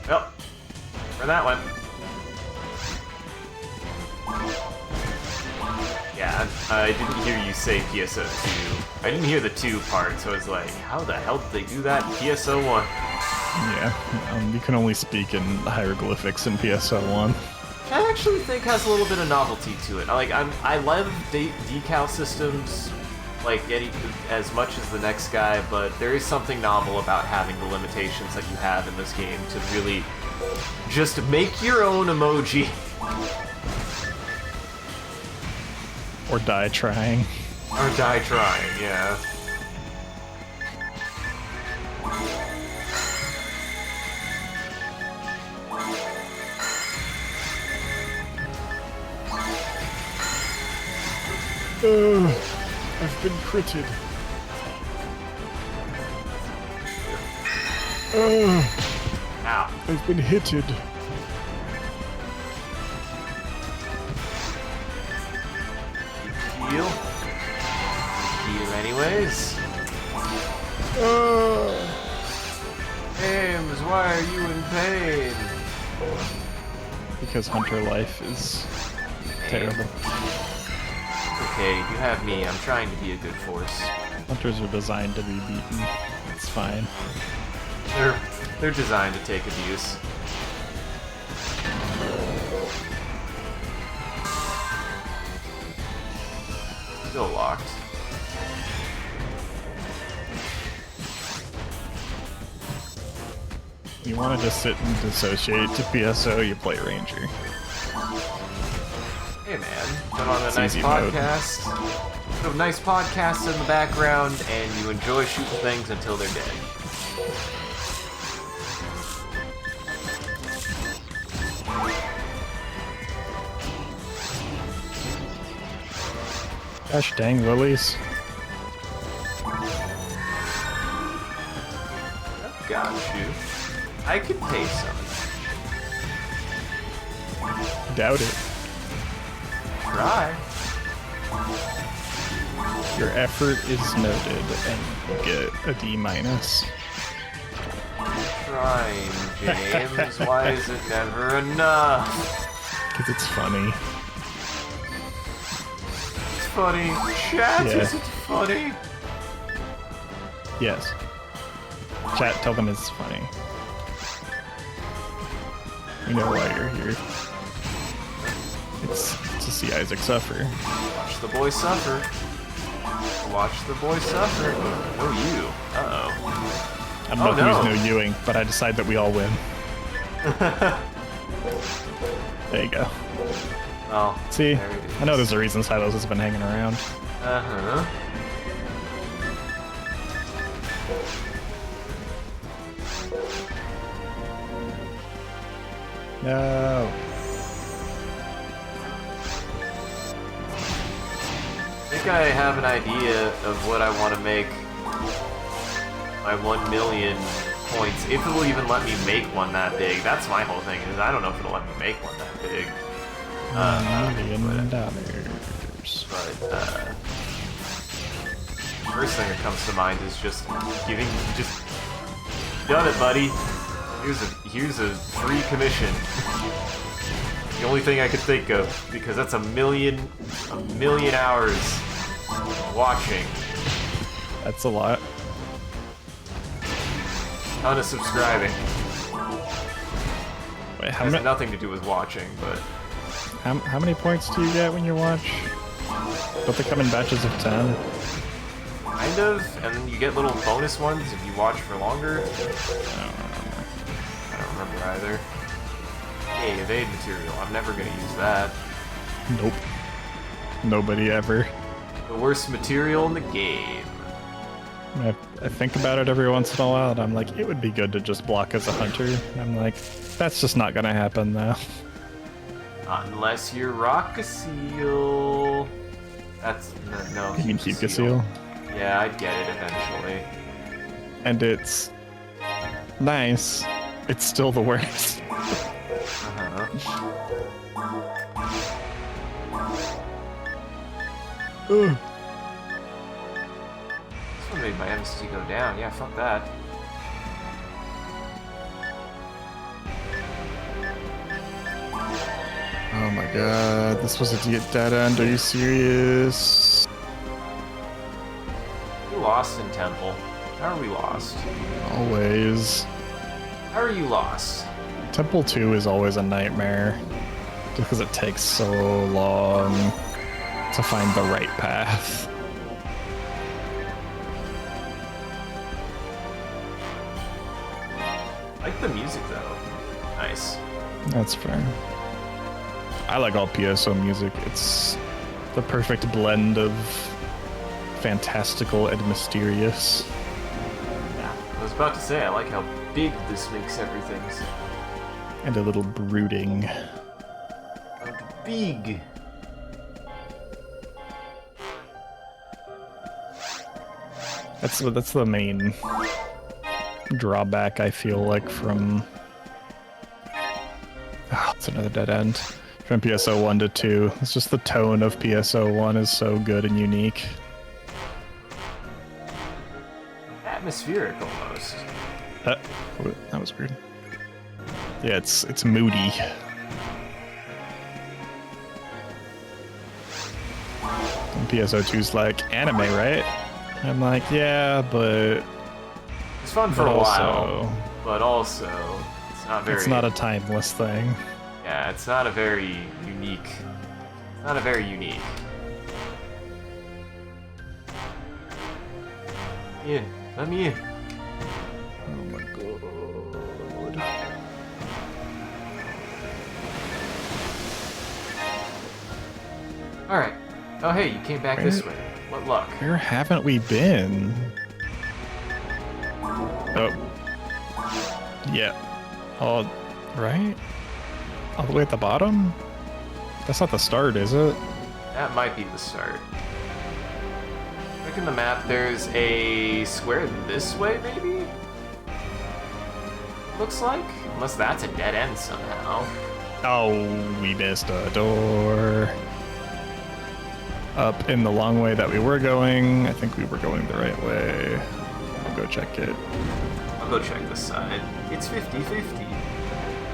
Well, where that went. Yeah, I didn't hear you say PSO2. I didn't hear the 2 part, so I was like, how the hell did they do that in PSO1? Yeah, you can only speak in hieroglyphics in PSO1. I actually think has a little bit of novelty to it. I love decal systems like as much as the next guy, but there is something novel about having the limitations that you have in this game to really just make your own emoji. Or die trying. Or die trying, yeah. I've been critted. Ow. I've been hitted. Heal. Heal anyways. Ames, why are you in pain? Because Hunter life is terrible. Okay, you have me. I'm trying to be a good force. Hunters are designed to be beaten. It's fine. They're designed to take abuse. Still locked. You want to just sit and dissociate to PSO, you play Ranger. Hey man, put on a It's nice easy mode. podcast. Put a nice podcast in the background, and you enjoy shooting things until they're dead. Gosh dang lilies. Got you. I could pay some. Doubt it. Try. Your effort is noted and you get a D-. Trying, James. Why is it never enough? Because it's funny. It's funny. Chat, Yeah. is it funny? Yes. Chat, tell them it's funny. We know why you're here. It's to see Isaac suffer. Watch the boy suffer. Watch the boy suffer. No, you. Uh-oh. I'm Oh, not no. who's no Ewing, but I decide that we all win. There you go. Well, See, there it is. I know there's a reason Silos has been hanging around. Uh-huh. No. I think I have an idea of what I want to make my 1 million points, if it will even let me make one that big. That's my whole thing, is I don't know if it'll let me make one that big. $1 million. But, first thing that comes to mind is just done it, buddy. Here's a free commission. The only thing I could think of, because that's a million hours watching. That's a lot. Unsubscribing. Wait, Has nothing to do with watching, but how many points do you get when you watch? Don't they come in batches of 10? kind of, and then you get little bonus ones if you watch for longer. I don't remember either. Hey, evade material. I'm never gonna use that. Nope. Nobody ever. The worst material in the game. I think about it every once in a while, and I'm like, it would be good to just block as a hunter. And I'm like, that's just not gonna happen now. Unless you're Rock-a-Seal. That's no. You mean Seal? Yeah, I'd get it eventually. And it's nice. It's still the worst. This one made my MC go down. Yeah, fuck that. Oh my god, this was a dead end. Are you serious? We lost in Temple. How are we lost? Always. How are you lost? Temple 2 is always a nightmare. Just because it takes so long to find the right path. I like the music though. Nice. That's fair. I like all PSO music. It's the perfect blend of fantastical and mysterious. Yeah, I was about to say, I like how big this makes everything. And a little brooding. And big. That's the main drawback I feel like from... Oh, it's another dead end. From PSO 1 to 2. It's just the tone of PSO 1 is so good and unique. Atmospheric almost. That was weird. Yeah, it's moody. And PSO 2's like, anime, right? I'm like, yeah, but... It's fun for a while, but also, it's not very... It's not a timeless thing. Yeah, it's not a very unique... It's not a very unique. In. Let me in. Oh my god. Alright. Oh hey, you came back this way. What luck. Where haven't we been? Oh. Yeah. All right? All the way at the bottom? That's not the start, is it? That might be the start. Look in the map, there's a square this way, maybe? Looks like? Unless that's a dead end somehow. Oh, we missed a door. Up in the long way that we were going. I think we were going the right way. I'll go check it. I'll go check this side. It's 50-50.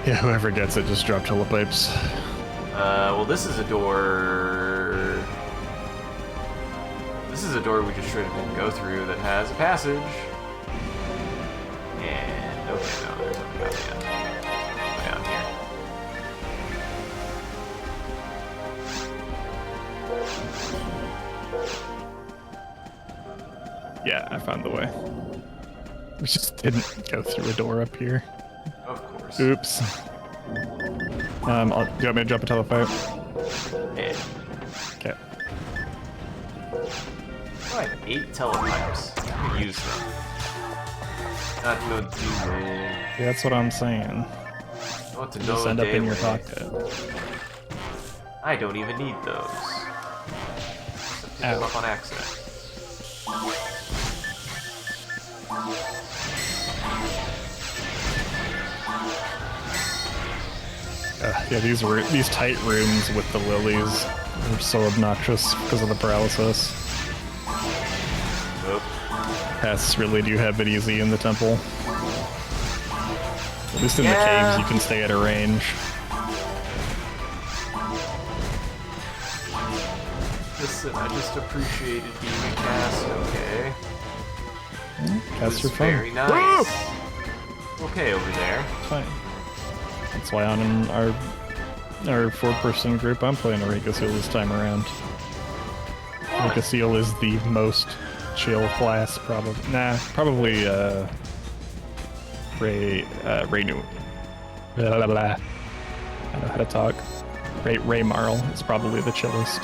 Yeah, whoever gets it, just drop telepipes. Well, this is a door... This is a door we just straight up didn't go through that has a passage. And... okay, no, there's nothing out the end. Way down here. Yeah, I found the way. We just didn't go through a door up here. Of course. Oops. Do you want me to drop a telephone? Yeah. Okay. Oh, I have 8 telepipes. I'm gonna use them. Not no do Yeah, that's what I'm saying. What to Just end up in your pocket. I don't even need those. Just pick them up on accident. Yeah, these tight rooms with the lilies are so obnoxious because of the paralysis. Nope. Pests really do have it easy in the temple. At least in the caves you can stay at a range. Listen, I just appreciated being a cast, okay? Cast was your phone. very nice. Okay, over there. Fine. That's why on our 4-person group, I'm playing Eureka Seal this time around. Eureka Seal is the most chill class, probably. Nah, probably Ray New. Blah, blah, blah. I don't know how to talk. Ray Marl is probably the chillest.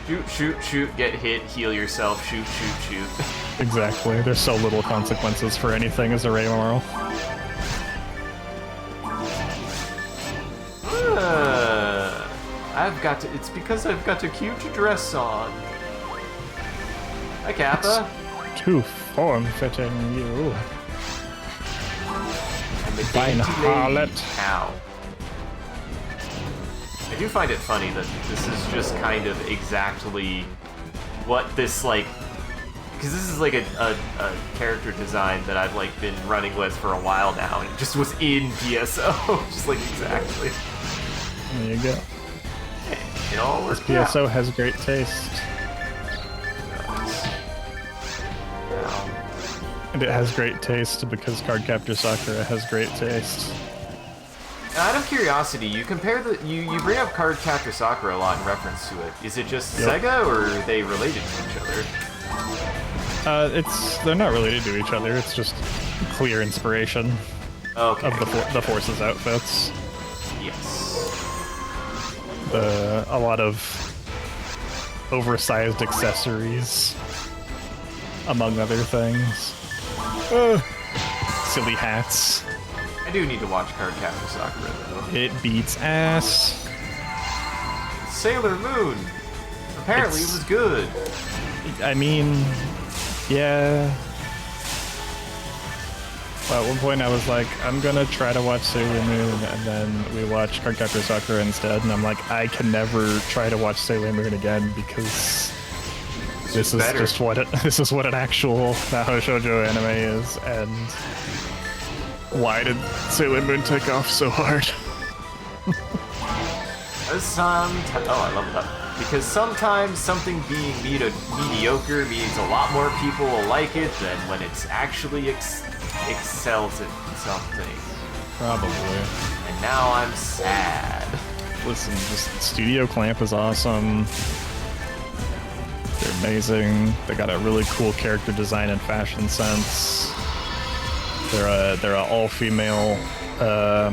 Shoot, shoot, shoot, get hit, heal yourself, shoot, shoot, shoot. Exactly. There's so little consequences for anything as a Ray Marl. It's because I've got a cute dress on. Hi, Kappa. It's too form-fitting, you. I'm a Fine dainty lady. harlot. Ow. I do find it funny that this is just kind of exactly what this, like... Because this is like a character design that I've, like, been running with for a while now, and it just was in PSO. Just, like, exactly. There you go. It all works PSO has great taste. And it has great taste because Cardcaptor Sakura has great taste. Out of curiosity, you compare you bring up Cardcaptor Sakura a lot in reference to it. Is it just Sega, or are they related to each other? They're not related to each other. It's just clear inspiration of the Forces outfits. Yes. A lot of oversized accessories, among other things. Silly hats. I do need to watch Cardcaptor Sakura, though. It beats ass. Sailor Moon. Apparently it was good. I mean, yeah. Well, at one point I was like, I'm gonna try to watch Sailor Moon, and then we watched Cardcaptor Sakura instead, and I'm like, I can never try to watch Sailor Moon again because this is just what an actual Mahou Shoujo anime is, and why did Sailor Moon take off so hard? Oh, I love that. Because sometimes something being mediocre means a lot more people will like it than when it's actually excels at something. Probably. And now I'm sad. Listen, just Studio Clamp is awesome. They're amazing. They got a really cool character design and fashion sense. They're an all-female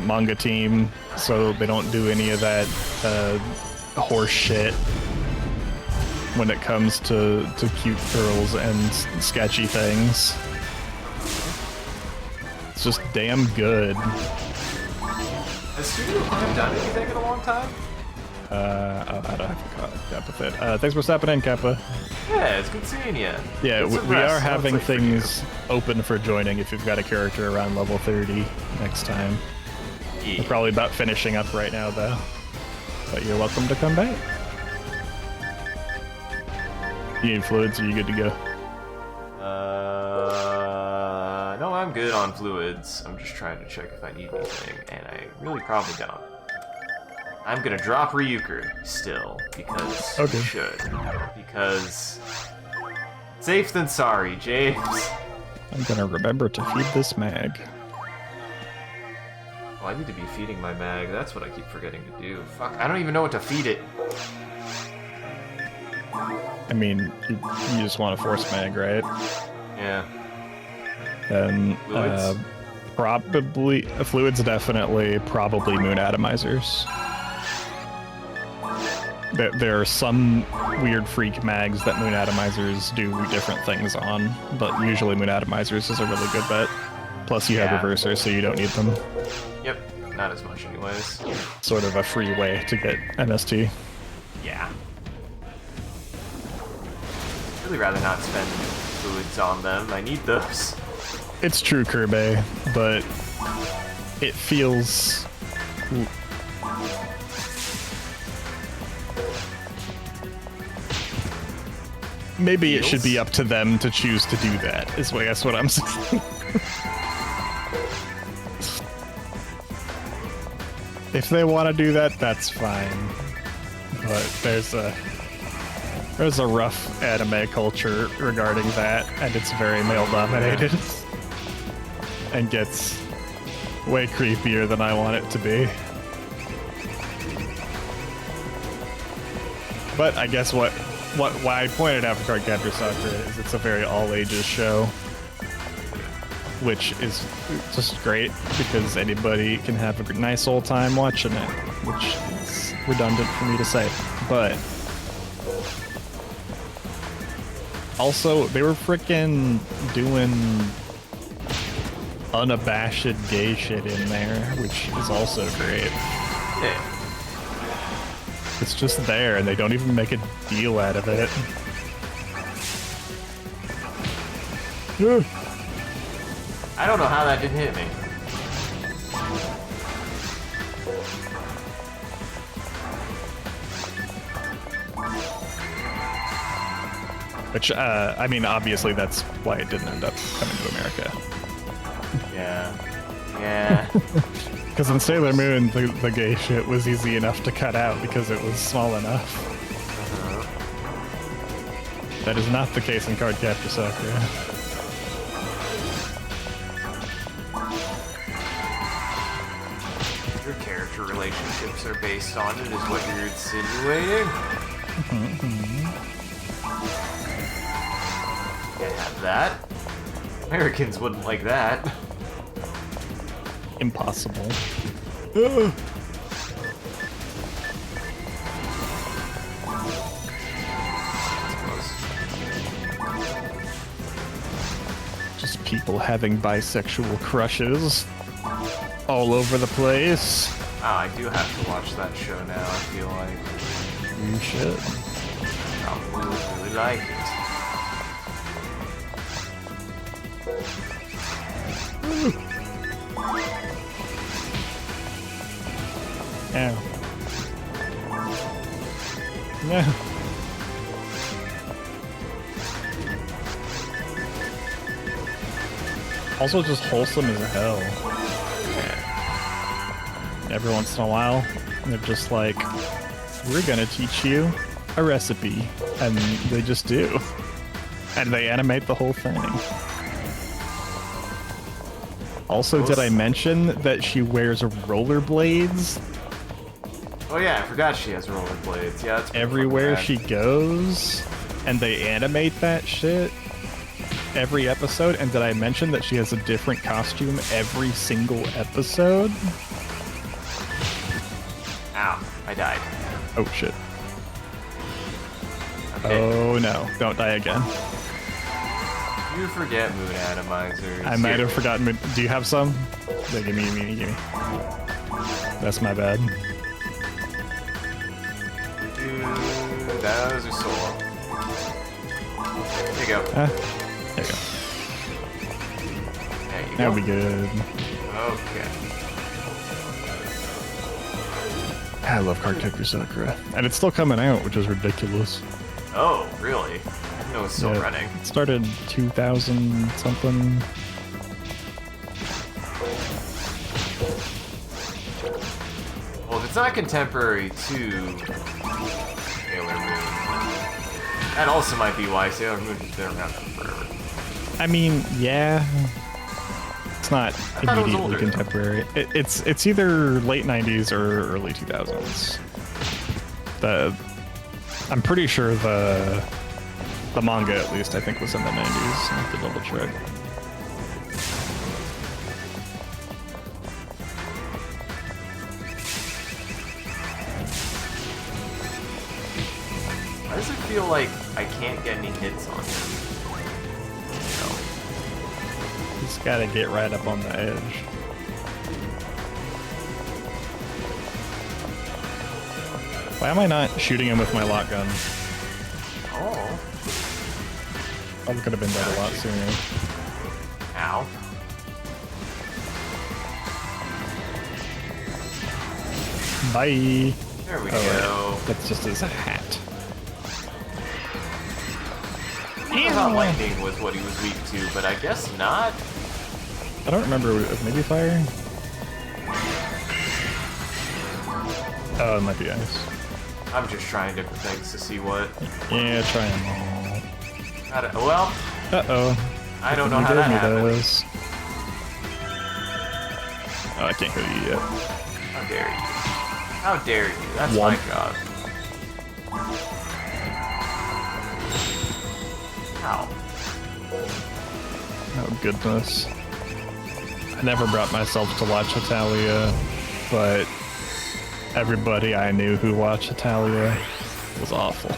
manga team, so they don't do any of that horse shit when it comes to cute girls and sketchy things. It's just damn good. Has Studio Clamp done anything in a long time? I haven't caught up with it. Thanks for stopping in, Kappa. Yeah, it's good seeing you. Yeah, we are having things open for joining if you've got a character around level 30 next time. Yeah. We're probably about finishing up right now, though. But you're welcome to come back. You need fluids, or you good to go? No, I'm good on fluids. I'm just trying to check if I need anything, and I really probably don't. I'm gonna drop Ryuker still, because okay. You should. Because safe than sorry, James. I'm gonna remember to feed this mag. Oh, I need to be feeding my mag. That's what I keep forgetting to do. Fuck, I don't even know what to feed it. I mean, you just want to force mag, right? Yeah. Then Fluids? probably fluids, definitely. Probably moon atomizers. There are some weird freak mags that moon atomizers do different things on, but usually moon atomizers is a really good bet. Plus, you have reversers, so you don't need them. Yep, not as much, anyways. Sort of a free way to get MST. Yeah. Really rather not spend fluids on them. I need those. It's true, Kirby, but it feels. Maybe it should be up to them to choose to do that, is what, that's what I'm saying. If they want to do that, that's fine. But there's There's a rough anime culture regarding that, and it's very male-dominated. And gets way creepier than I want it to be. But I guess why I pointed out for Cardcaptor Sakura is it's a very all-ages show. Which is just great, because anybody can have a nice old time watching it, which is redundant for me to say. But also, they were frickin' doing unabashed gay shit in there, which is also great. Yeah. It's just there, and they don't even make a deal out of it. I don't know how that didn't hit me. Which, I mean, obviously that's why it didn't end up coming to America. Yeah. Because in Sailor Moon, the gay shit was easy enough to cut out because it was small enough. That is not the case in Cardcaptor Sakura. Your character relationships are based on it, is what you're insinuating? Can't have that. Americans wouldn't like that. Impossible. Just people having bisexual crushes all over the place. Oh, I do have to watch that show now, I feel like. You should. Probably would really like it. Ow. No. Also just wholesome as hell. Every once in a while, they're just like, we're gonna teach you a recipe. And they just do. And they animate the whole thing. Also, did I mention that she wears rollerblades? Oh yeah, I forgot she has rollerblades. Yeah, that's everywhere she goes, and they animate that shit every episode. And did I mention that she has a different costume every single episode? Ow, I died. Oh shit. Okay. Oh no, don't die again. You forget moon atomizers. I might have forgotten. Do you have some? Yeah, give me. That's my bad. Dude, those are solo. There you go. There you go. There you go. That'll be good. Okay. I love Cardcaptor Sakura. And it's still coming out, which is ridiculous. Oh, really? I didn't know it was still running. It started 2000 something. Well, if it's not contemporary to Sailor Moon, that also might be why Sailor Moon has been around for forever. I mean, yeah. It's not immediately older, contemporary. It's either late 90s or early 2000s. I'm pretty sure the manga, at least, I think was in the 90s. I have to double check. Why does it feel like I can't get any hits on him? He's gotta get right up on the edge. Why am I not shooting him with my lock gun? Oh. Probably could have been dead a lot sooner. Ow. Bye! There we Oh, go. wait. That's just his hat. I thought lightning was what he was weak to, but I guess not. I don't remember. Maybe fire? Oh, it might be ice. I'm just trying different things to see what. Yeah, try them all. Well, Uh-oh. I don't know how that happened. Oh, I can't go to you yet. How dare you? How dare you? That's One. my job. Ow. Oh, goodness. I never brought myself to watch Italia, but everybody I knew who watched Italia was awful.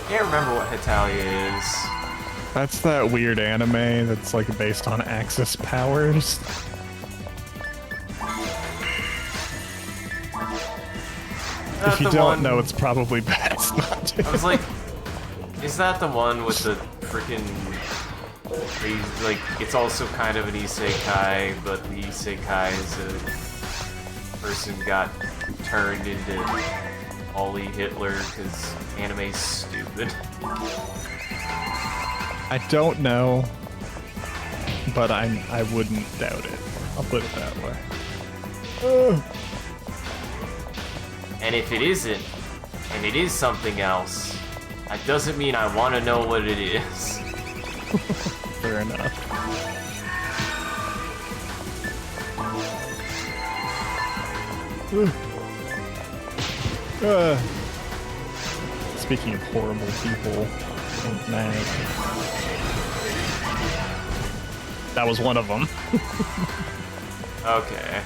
Can't remember what Hitalia is. That's that weird anime that's like based on Axis powers. If you don't know, it's probably best not to. I was like, is that the one with the freaking... Like, it's also kind of an isekai, but the isekai is a person got turned into Ollie Hitler because anime's stupid. I don't know, but I wouldn't doubt it. I'll put it that way. And if it isn't, and it is something else, that doesn't mean I want to know what it is. Fair enough. Speaking of horrible people, man, that was one of them. Okay.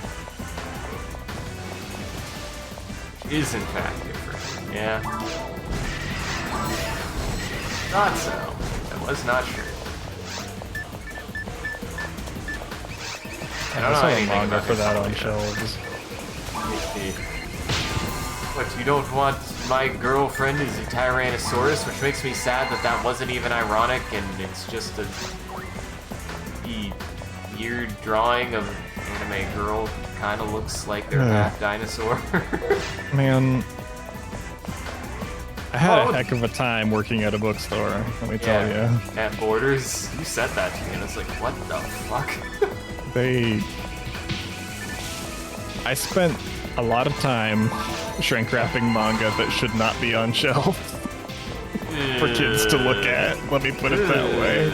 Is in fact different. Yeah. Thought so. I was not sure. I don't know anything manga about for that on Hitalia. shelves. What, you don't want my girlfriend is a Tyrannosaurus, which makes me sad that that wasn't even ironic and it's just a weird drawing of anime girl kind of looks like they're half dinosaur. Man, I had a heck of a time working at a bookstore, let me tell you. At Borders, you said that to me and I was like, what the fuck? I spent a lot of time shrink wrapping manga that should not be on shelves for kids to look at, let me put it that way.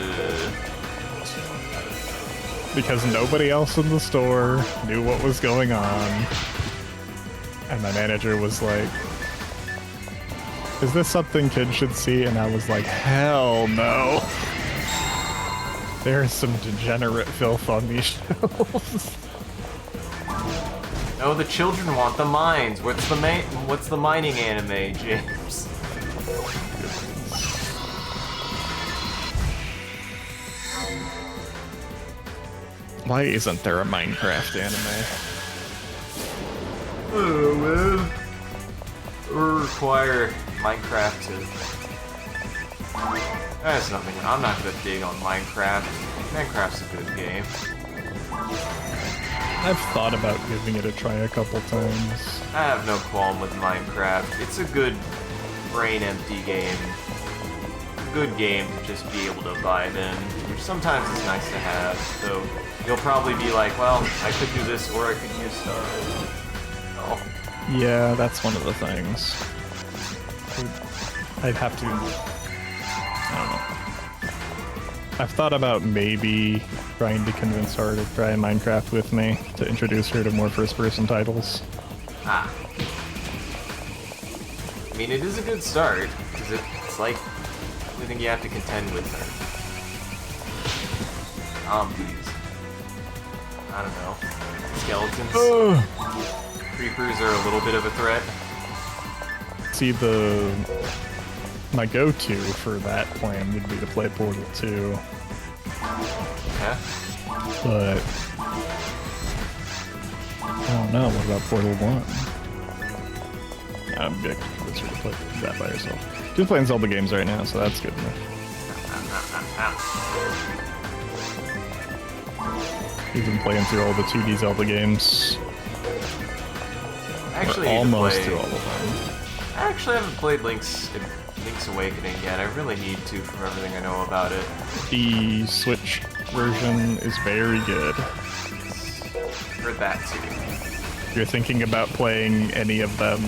Because nobody else in the store knew what was going on. And my manager was like, is this something kids should see? And I was like, hell no. There's some degenerate filth on these shelves. No, the children want the mines. What's the mining anime, James? Why isn't there a Minecraft anime? Oh, man. Or require Minecraft to... That's nothing. I'm not gonna dig on Minecraft. Minecraft's a good game. I've thought about giving it a try a couple times. I have no qualm with Minecraft. It's a good brain-empty game. A good game to just be able to vibe in, which sometimes is nice to have, so you'll probably be like, well, I could do this or I could use stuff. Oh. Yeah, that's one of the things. I'd have to... I don't know. I've thought about maybe trying to convince her to try Minecraft with me to introduce her to more first-person titles. Ah. I mean, it is a good start, because it's like everything you have to contend with. Zombies. I don't know. Skeletons. Creepers are a little bit of a threat. See, my go-to for that plan would be to play Portal 2. Yeah. But I don't know, what about Portal 1? I'm good to play that by yourself. Just playing Zelda games right now, so that's good enough. We've been playing through all the 2D Zelda games. Actually, almost through all of them. I actually haven't played Link's Awakening yet. I really need to from everything I know about it. The Switch version is very good. Heard that too. If you're thinking about playing any of them,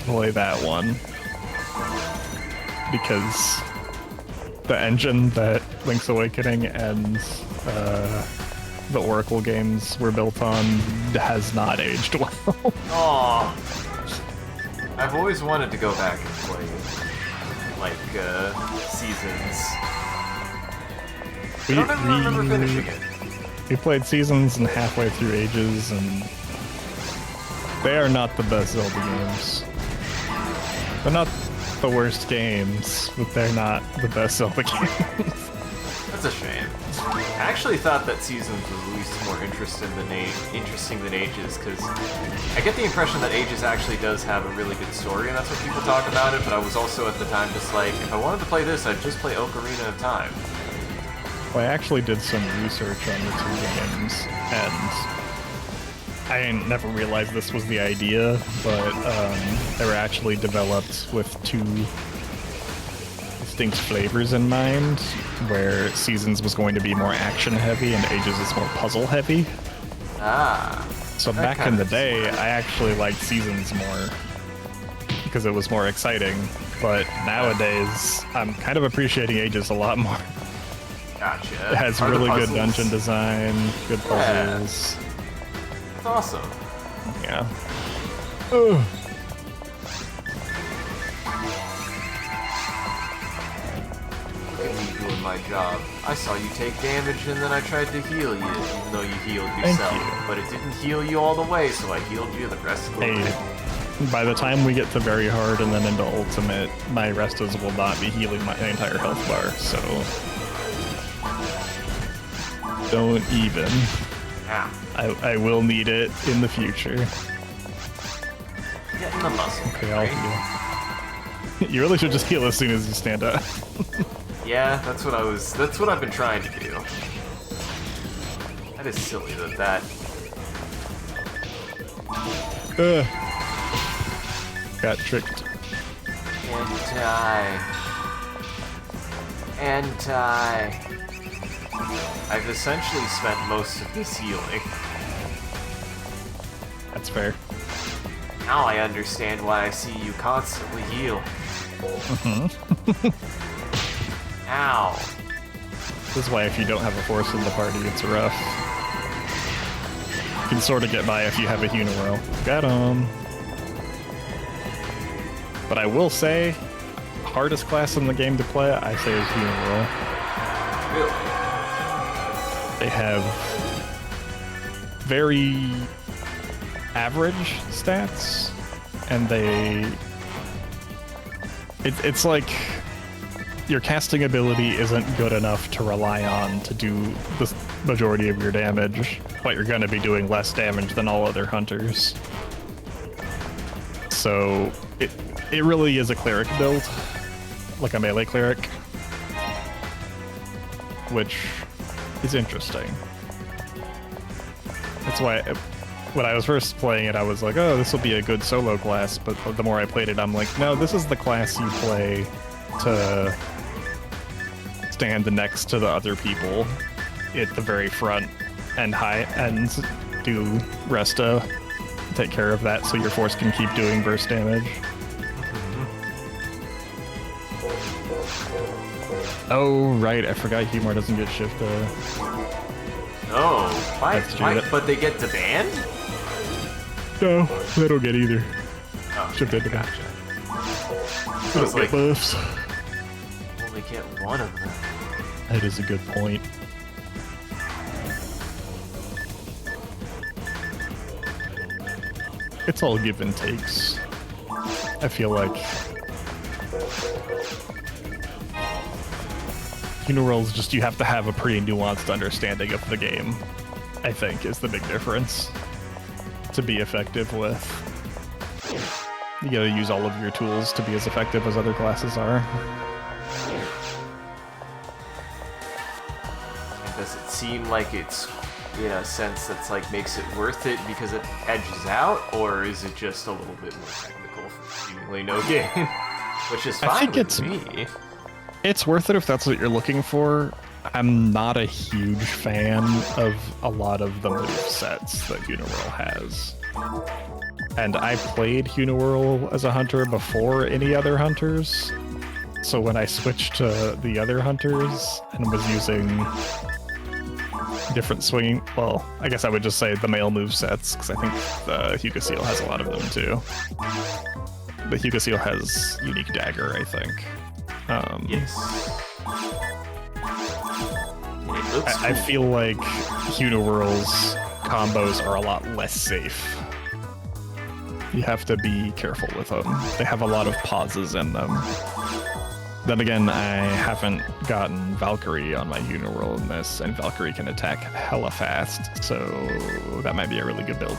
play that one. Because the engine that Link's Awakening and the Oracle games were built on has not aged well. Aw. I've always wanted to go back and play, like, Seasons. I don't ever remember finishing it. We played Seasons and halfway through Ages, and they are not the best Zelda games. They're not the worst games, but they're not the best Zelda games. That's a shame. I actually thought that Seasons was at least more interesting than Ages, because I get the impression that Ages actually does have a really good story, and that's what people talk about it, but I was also at the time just like, if I wanted to play this, I'd just play Ocarina of Time. Well, I actually did some research on the two games, and I never realized this was the idea, but they were actually developed with two distinct flavors in mind, where Seasons was going to be more action-heavy and Ages is more puzzle-heavy. Ah. So back in the day, I actually liked Seasons more, because it was more exciting, but nowadays, I'm kind of appreciating Ages a lot more. Gotcha. It has really good dungeon design, good puzzles. That's awesome. Yeah. Ugh. Look at me doing my job. I saw you take damage and then I tried to heal you, even though you healed yourself. Thank you. But it didn't heal you all the way, so I healed you the rest of the way. Hey, by the time we get to very hard and then into ultimate, my Restas will not be healing my entire health bar, so don't even. Ah. I will need it in the future. Get in the muscle. Okay, I'll heal. You really should just heal as soon as you stand up. Yeah, that's what I've been trying to do. That is silly that Ugh. Got tricked. Anti. I've essentially spent most of this healing. That's fair. Now I understand why I see you constantly heal. Ow. This is why if you don't have a force in the party, it's rough. You can sort of get by if you have a Uniworld. Got him. But I will say, hardest class in the game to play, I say is Uniworld. Really? They have very average stats, and it's like your casting ability isn't good enough to rely on to do the majority of your damage, but you're going to be doing less damage than all other hunters. So it really is a cleric build, like a melee cleric, which is interesting. That's why when I was first playing it, I was like, oh, this will be a good solo class, but the more I played it, I'm like, no, this is the class you play to stand next to the other people at the very front and do Resta, take care of that so your force can keep doing burst damage. Oh, right, I forgot Humor doesn't get shifted. Oh, why? But they get to ban? No, they don't get either. Oh, Shifted. gotcha. They don't get buffs. Only get one of them. That is a good point. It's all give and takes. I feel like Uniworld's just, you have to have a pretty nuanced understanding of the game, I think, is the big difference to be effective with. You gotta use all of your tools to be as effective as other classes are. Does it seem like it's, in a sense that's like makes it worth it because it edges out, or is it just a little bit more technical for seemingly no game? Which is fine with me. It's worth it if that's what you're looking for. I'm not a huge fan of a lot of the move sets that Uniworld has. And I played Uniwhirl as a hunter before any other hunters. So when I switched to the other hunters and was using different swinging, well, I guess I would just say the male movesets, because I think the Hugasil has a lot of them too. The Hugasil has unique dagger, I think. Yes. It looks I cool. feel like Uniwhirl's combos are a lot less safe. You have to be careful with them. They have a lot of pauses in them. Then again, I haven't gotten Valkyrie on my Uniwhirl in this, and Valkyrie can attack hella fast, so that might be a really good build.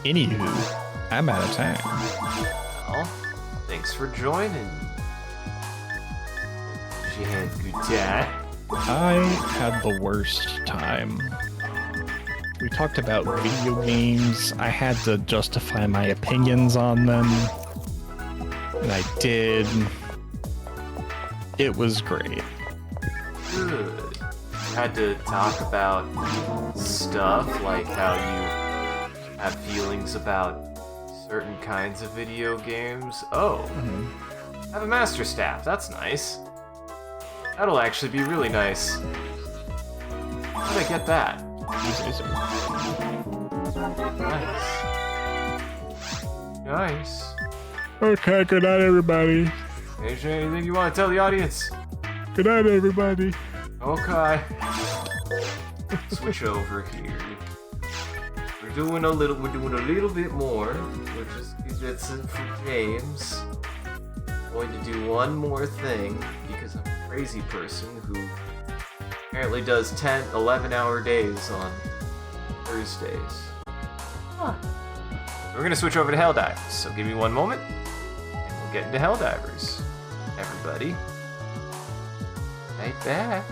Anywho, I'm out of time. Well, thanks for joining. She had a good time. I had the worst time. We talked about video games. I had to justify my opinions on them. And I did. It was great. Good. Had to talk about stuff like how you have feelings about certain kinds of video games. Oh, I have a master staff. That's nice. That'll actually be really nice. How did I get that? Nice. Nice. Okay, good night, everybody. Is there anything you want to tell the audience? Good night, everybody. Okay. Switch over here. We're doing a little bit more. We're just that's it for James. Going to do one more thing because I'm a crazy person who apparently does 10, 11-hour days on Thursdays. Huh. We're gonna switch over to Helldivers, so give me one moment, and we'll get into Helldivers. Everybody, right back.